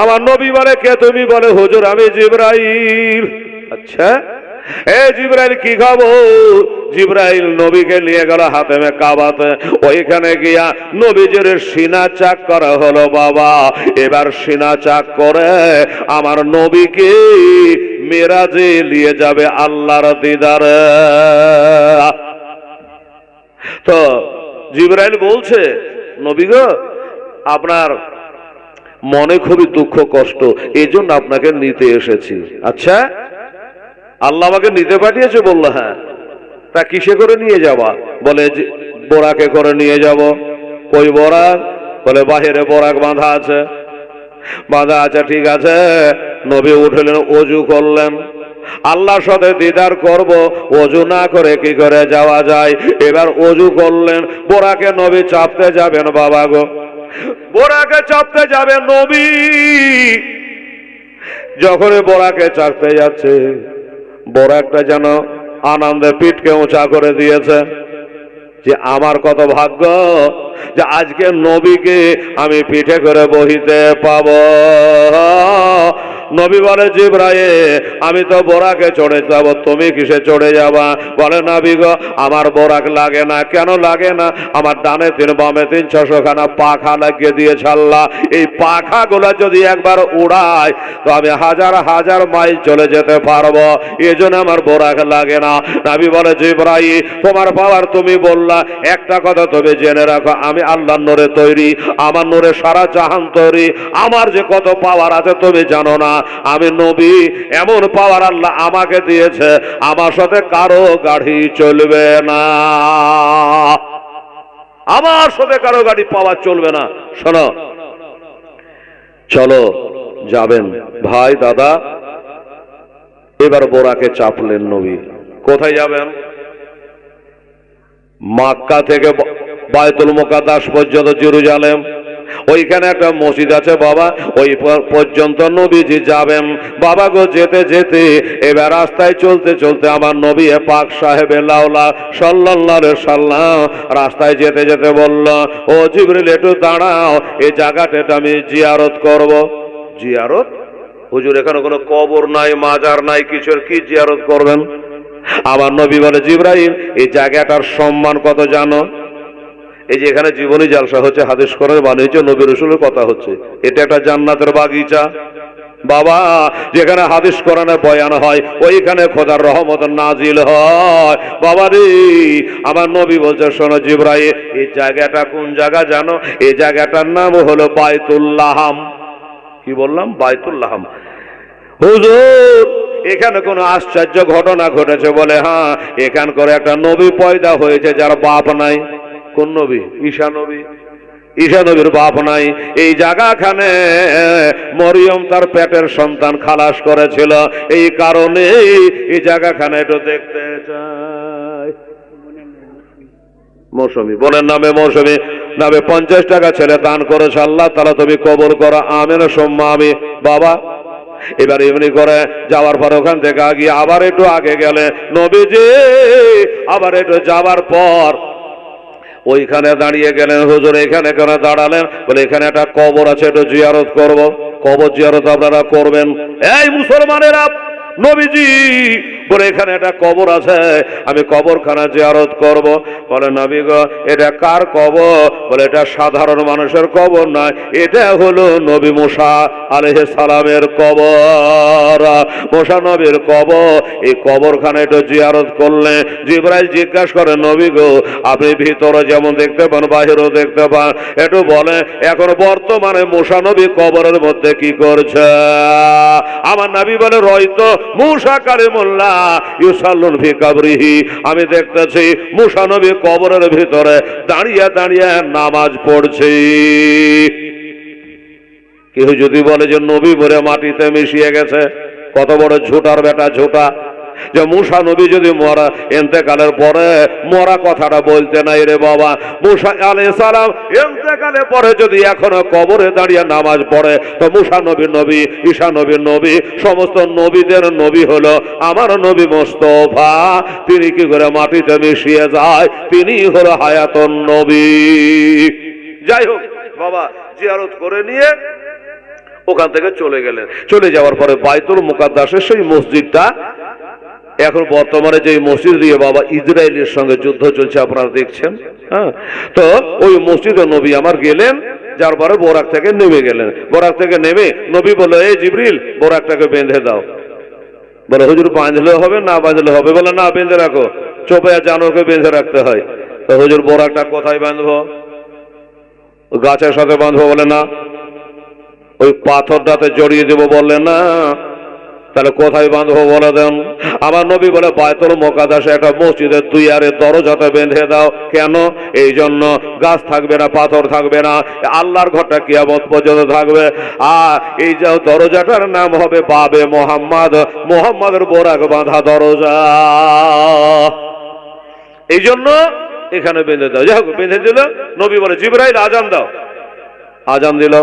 আমার নবী বলে কে? তুমি বলে হুজুর আমি জিবরাইল। আচ্ছা এই জিবরাইল কি খবর? জিবরাইল নবীকে নিয়ে গেল হাতেমে কাবাতে। ওইখানে গিয়া নবীজির সিনা চাক করা হলো বাবা। এবার সিনা চাক করে আমার নবীকে মেরাজে নিয়ে যাবে আল্লাহর দিদারে। তো জিবরাইল বলছে, নবী গো, আপনার মনে খুবই দুঃখ কষ্ট, এই জন্য আপনাকে নিতে এসেছি। আচ্ছা, আল্লাহ আমাকে নিতে পাঠিয়েছে? বলল হ্যাঁ। তা কিসে করে নিয়ে যাবা? বলে বোরাকে করে নিয়ে যাব। কই বোরাক? বলে বাহিরে বোরাক বাঁধা আছে। বাঁধা আছে, ঠিক আছে। নবী উঠলেন, অজু করলেন। আল্লাহর সাথে দিদার করব, অজু না করে কি করে যাওয়া যায়? এবার অজু করলেন, বোরাকে নবী চাপতে যাবেন বাবা গো। বোরাকে চাপতে যাবে নবী। যখন বোরাকে চাপতে যাচ্ছে, বোরাকটা যেন আনন্দে পিঠকে উঁচা করে দিয়েছে যে আমার কত ভাগ্য যে আজকে নবীকে আমি পিঠে করে বহিতে পাবো। নবী বলে, জিবরাইল, আমি তো বোরাকে চড়ে যাব, তুমি কিসে চড়ে যাবা? বলে, নবী গো, আমার বোরাক লাগে না। কেন লাগে না? আমার ডানে 3 বামে 3 600খানা পাখা লাগিয়ে দিয়েছে আল্লাহ। এই পাখাগুলো যদি একবার উড়ায় তো আমি হাজার হাজার মাইল চলে যেতে পারবো, এজন্য আমার বোরাক লাগে না। নবী বলে, জিবরাইল, তোমার পাওয়ার তুমি বললা, একটা কথা তুমি জেনে রাখো, আমি আল্লাহর নূরে তৈরি, আমার নূরে সারা জাহান তৈরি। আমার যে কত পাওয়ার আছে তুমি জানো না। আমি নবী, এমন পাওয়ার আল্লাহ আমাকে দিয়েছে, আমার সাথে কারো গাড়ি চলবে না, আমার সাথে কারো গাড়ি পাওয়ার চলবে না। শোনো, চলো যাবেন ভাই দাদা। এবার বোরাকে চাপলেন নবী। কোথায় যাবেন? মক্কা থেকে বায়তুল মুকাদ্দাস পর্যন্ত জেরুজালেম, ওইখানে একটা মসজিদ আছে বাবা, ওই পর্যন্ত নবীজি যাবেন বাবা গো। যেতে যেতে এবার রাস্তায় চলতে চলতে আমার নবী পাক সাহেবে লাউলা সাল্লাল্লাহু আলাইহি সাল্লাম রাস্তায় যেতে যেতে বলল, ও জিবরিল, একটু দাঁড়াও, এই জায়গাটা আমি জিয়ারত করব। জিয়ারত? হুজুর, এখানে কোনো কবর নাই, মাজার নাই, কিছুর কি জিয়ারত করবেন? আমার নবী বলে, জিবরাইল, এই জায়গাটার সম্মান কত জানো? এই যে এখানে জীবনী জালসা হচ্ছে, হাদিস কোরআন বানিয়েছে, নবী রাসূলের কথা হচ্ছে, এটা একটা জান্নাতের বাগিচা বাবা। যেখানে হাদিস কোরআনে বয়ান হয়, ওইখানে খোদার রহমত নাজিল হয় বাবা রে। আমার নবী বলছে, শোনো জিবরাইল, এই জায়গাটা কোন জায়গা জানো? এই জায়গাটার নাম হলো বাইতুল লাহাম। কি বললাম? বাইতুল লাহাম। হুজুর, এখানে কোন আশ্চর্য ঘটনা ঘটেছে? বলে হ্যাঁ, এখানকার একটা নবী পয়দা হয়েছে যার বাপ নাই। কোন নবী? ঈসা নবী। ঈসা নবীর বাপ নাই। এই জায়গাখানে মরিয়ম তার পেটের সন্তান খালাস করেছিল, এই কারণে এই জায়গাখানে একটু দেখতে চাই। মৌসুমী, বোনের নামে মৌসুমী নামে 50 টাকা ছেলে দান করেছে, আল্লাহ তাআলা তুমি কবুল করো, আমিন সুম্মা আমিন বাবা। এবার এমনি করে যাওয়ার পর ওখান থেকে গিয়ে আবার একটু আগে গেলে নবীজি আবার একটু যাওয়ার পর ওইখানে দাঁড়িয়ে গেলেন। হুজুর, এখানে কেন দাঁড়ালেন? বলে, এখানে একটা কবর আছে, একটু জিয়ারত করব। কবর জিয়ারত আপনারা করবেন? এই মুসলমানেরা, নবীজি বলে, এখানে একটা কবর আছে, আমি কবরখানা জিয়ারত করব। বলে, নবী গো, এটা কার কবর? বলে, এটা সাধারণ মানুষের কবর নয়, এটা হলো নবী মুসা আলাইহিস সালামের কবর, মুসা নবীর কবর। এই কবরখানা একটু জিয়ারত করলে জিবরাইল জিজ্ঞাসা করে, নবী গো, আপনি ভিতরে যেমন দেখতে পান বাহিরেও দেখতে পান, একটু বলে এখন বর্তমানে মুসা নবী কবরের মধ্যে কি করছে? আমার নবী বলে, রয়তো মুসা কালিমুল্লাহ ইউসাল্লুন ফি কবরিহি, আমি দেখতেছি মুসা নবী কবরের ভিতরে দাঁড়িয়ে দাঁড়িয়ে নামাজ পড়ছে। কেউ যদি বলে যে নবী মরে মাটিতে মিশিয়ে গেছে, কত বড় ঝুটার বেটা ঝুটা, যে মুসা নবী যদি মরা ইন্তেকালের পরে মরা কথাটা বলতে নাই রে বাবা। মুসা আলাইহিস সালাম ইন্তেকালের পরে যদি এখনো কবরে দাঁড়িয়ে নামাজ পড়ে, তো মুসা নবীর নবী, ঈসা নবীর নবী, সমস্ত নবীদের নবী হলো আমার নবী মুস্তাফা। তিনি কি করে মাটিতে মিশিয়ে যায়? তিনি হলো হায়াতুন নবী। যাই হোক বাবা, জিয়ারত করে নিয়ে ওখান থেকে চলে গেলেন। চলে যাওয়ার পরে বাইতুল মুকাদ্দাসের সেই মসজিদটা এখন বর্তমানে যে মসজিদ দিয়ে বাবা ইসরায়েলের সঙ্গে যুদ্ধ চলছে আপনারা দেখছেন। হ্যাঁ, তো ওই মসজিদে নবী আমার গেলেন, যার পরে বোরাক থেকে নেমে গেলেন। বোরাক থেকে নেমে নবী বলল, এই জিবরিল বোরাকটাকে বেঁধে দাও। বলে হুজুর বাঁধলে হবে না বাঁধলে হবে? বলে না, বেঁধে রাখো, চোপে জানোকে বেঁধে রাখতে হয়। তো হুজুর বোরাকটা কোথায় বাঁধবো? গাছের সাথে বাঁধবো? বলে না। ওই পাথরটাতে জড়িয়ে দেবো? বললে না। তাহলে কোথায় বাঁধবো বলে দেন? আমার নবী বলে বায়তুল মুকাদ্দাসে একটা মসজিদের দুয়ারে দরজাতে বেঁধে দাও। কেন? এই জন্য গাছ থাকবে না, পাথর থাকবে না, আল্লাহর ঘরটা কিয়ামত পর্যন্ত থাকবে। আর এই যে দরজাটার নাম হবে বাবে মোহাম্মদ, মোহাম্মদের বোরাক বাঁধা দরজা। এই জন্য এখানে বেঁধে দাও। যাই হোক, বেঁধে দিল। নবী বলে, জিবরাইল আজান দাও। আজান দিল।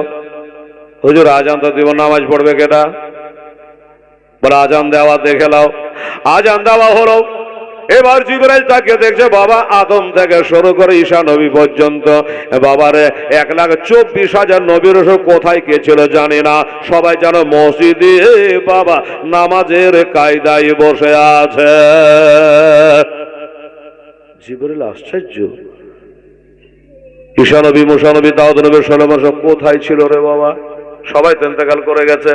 হুজুর আজান তো দিব, নামাজ পড়বে কেটা? বলে আজান দেওয়া দেখে নাও। আজান দেওয়া হলো। এবার জিবরাইল তাকে দেখছে, বাবা আদম থেকে শুরু করে ঈসা নবী পর্যন্ত বাবারে 1,24,000 নবীর কোথায় কে ছিল জানি না, সবাই যেন মসজিদে বাবা নামাজের কায়দায় বসে আছে। জিবরাইল আশ্চর্য, ঈসা নবী, মুসা নবী, দাউদ নবী, সুলাইমান সব কোথায় ছিল রে বাবা? সবাই তো ইন্তেকাল করে গেছে।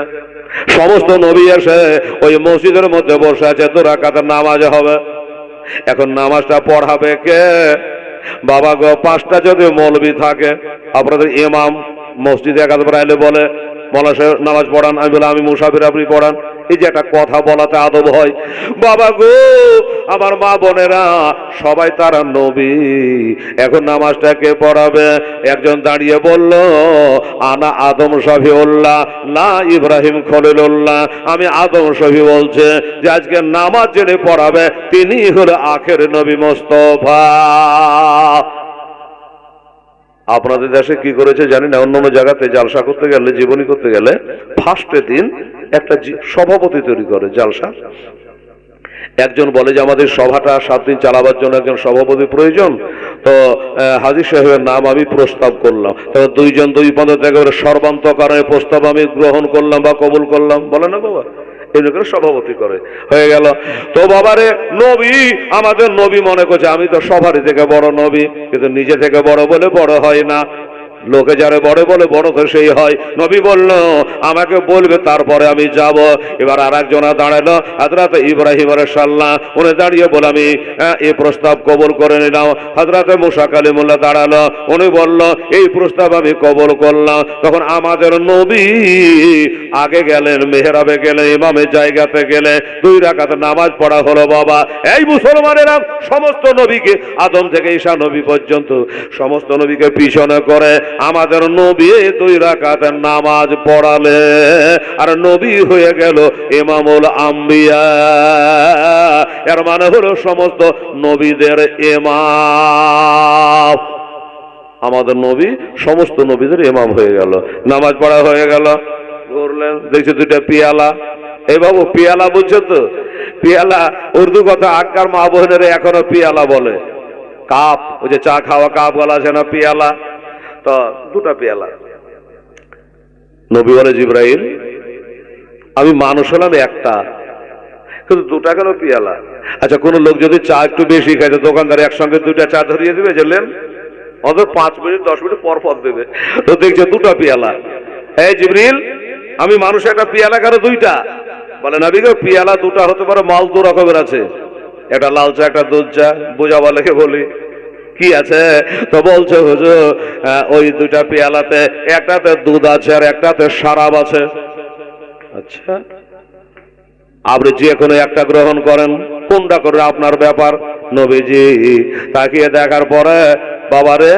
সমস্ত নবী এসে ওই মসজিদের মধ্যে বসে আছে, 2 রাকাতের নামাজ হবে। এখন নামাজটা পড়াবে কে? বাবা গো, 5টা যদি মৌলবী থাকে, আপনাদের ইমাম মসজিদে একাদবার আইলে বলে মৌলা সাহেব নামাজ পড়ান, আমি বলে আমি মুসাফির, আপনি পড়ান। এই যে একটা কথা বলাতে আদব হয়। বাবা গো, আমার মা বোনেরা সবাই তারা নবী। এখন নামাজটা কে পড়াবে? একজন দাঁড়িয়ে বলল, আনা আদম শফিউল্লাহ না ইব্রাহিম খলিলুল্লাহ। আমি আদম শফি বলছে যে আজকে নামাজ যিনি পড়াবে তিনি হলো আখের নবী মুস্তাফা। আপনাদের দেশে কি করেছে জানি না, অন্য জায়গাতে জালসা করতে গেলে, জীবনী করতে গেলে ফার্স্টের দিন একটা সভাপতি তৈরি করে জালসা। একজন বলে যে আমাদের সভাটা 7 দিন চালাবার জন্য একজন সভাপতি প্রয়োজন। তো হাজী সাহেবের নাম আমি প্রস্তাব করলাম। তবে 2 জন 2 পদ থেকে সর্বান্তকরণের প্রস্তাব আমি গ্রহণ করলাম বা কবুল করলাম। বলে না বাবা, এমনি করে সভাপতি করে হয়ে গেল। তো বাবারে নবী, আমাদের নবী মনে করছে আমি তো সবারই থেকে বড় নবী, কিন্তু নিজে থেকে বড় বলে বড় হয় না। লোকে যারে বড় বলে বড় তো সেই হয়। নবী বলল আমাকে বলবে, তারপরে আমি যাব। এবার আর একজনা দাঁড়ালো, হযরত ইব্রাহিম আলাইহিসসালাম। উনি দাঁড়িয়ে বলে আমি এই প্রস্তাব কবুল করে নিলাম। হযরত মুসা কালিমুল্লাহ দাঁড়ালো, উনি বলল এই প্রস্তাব আমি কবুল করলাম। তখন আমাদের নবী আগে গেলেন, মেহরাবে গেলেন, ইমামের জায়গাতে গেলে 2 রাকাত নামাজ পড়া হলো। বাবা এই মুসলমানেরা সমস্ত নবীকে, আদম থেকে ঈসা নবী পর্যন্ত সমস্ত নবীকে পিছনে করে আমাদের নবী 2 রাকাতের নামাজ পড়ালে, আর নবী হয়ে গেল ইমামুল আম্বিয়া। এর মানে হলো সমস্ত নবীদের ইমাম। আমাদের নবী সমস্ত নবীদের ইমাম হয়ে গেল। নামাজ পড়া হয়ে গেল। করলেন, দেখছি 2টা পিয়ালা। এই বাবু পিয়ালা বুঝছো তো? পিয়ালা উর্দু কথা, আক্কার মা বোনেরা এখনো পিয়ালা বলে। কাপ, ওই যে চা খাওয়া কাপ বলা আছে না, পিয়ালা। তো 2টা পেয়ালা। নবী বলে জিবরাইল আমি মানুষ হলাম একটা, কিন্তু 2টা কেন পেয়ালা? আচ্ছা, কোন লোক যদি চা একটু বেশি খায়, দোকানদার একসঙ্গে 2টা চা ধরিয়ে দিবে, জানলেন? অন্তত 5 মিনিট 10 মিনিট পর পর দেবে। তো দেখছে 2টা পেয়ালা। এই জিবরিল আমি মানুষ একটা পেয়ালা কেন 2টা? বলে নবী গো, পেয়ালা 2টা হতে পারে, মাল 2 রকমের আছে, একটা লাল চা একটা দুধ চা। বোঝাবা লেগে বলি কি আছে? তো বলছে হুজুর ওই 2টা পেয়ালাতে একটাতে দুধ আছে আর একটাতে শরাব আছে। আচ্ছা, আপনি যে কোনো একটা গ্রহণ করেন, কোনটা করে আপনার ব্যাপার। নবীজি তাকিয়ে দেখার পরে বাবারে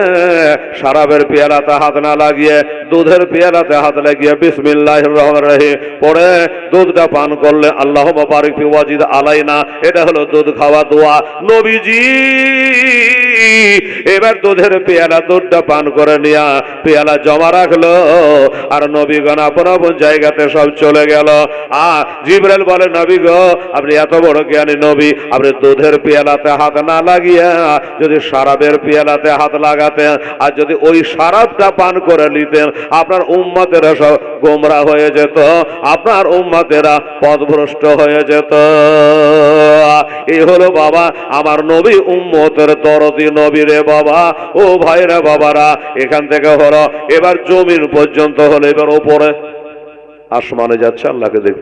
শরাবের পেয়ালাতে হাত না লাগিয়ে দুধের পেয়ালাতে হাত লাগিয়ে বিসমিল্লাহির রহমানির রহিম পড়ে দুধটা পান করলে আল্লাহুম্মা বারিক ফি ওয়াজিদ আলাইনা, এটা হলো দুধ খাওয়া দোয়া। নবীজি এবার দুধের পেয়ালা দুধটা পান করে নিয়া পেয়ালা জমা রাখলো, আর নবীগণ আপন আপন জায়গাতে সব চলে গেল। জিবরাইল বলে নবী গো, আপনি এত বড় জ্ঞানী নবী, আপনি দুধের পেয়ালাতে হাত না লাগিয়ে যদি শরাবের পেয়ালাতে হাত লাগাতেন, আর যদি ওই শরাবটা পান করে নিতেন, আপনার উম্মতেরা সব গোমরা হয়ে যেত, আপনার উম্মতেরা পথভ্রষ্ট হয়ে যেত। এই হলো বাবা আমার নবী উম্মতের দরদি নবী রে বাবা। ও ভাইরা বাবারা, এখান থেকে হলো এবার জমিন পর্যন্ত হলো, এবার ওপরে আসমানে যাচ্ছে, আল্লাহকে দেখবে।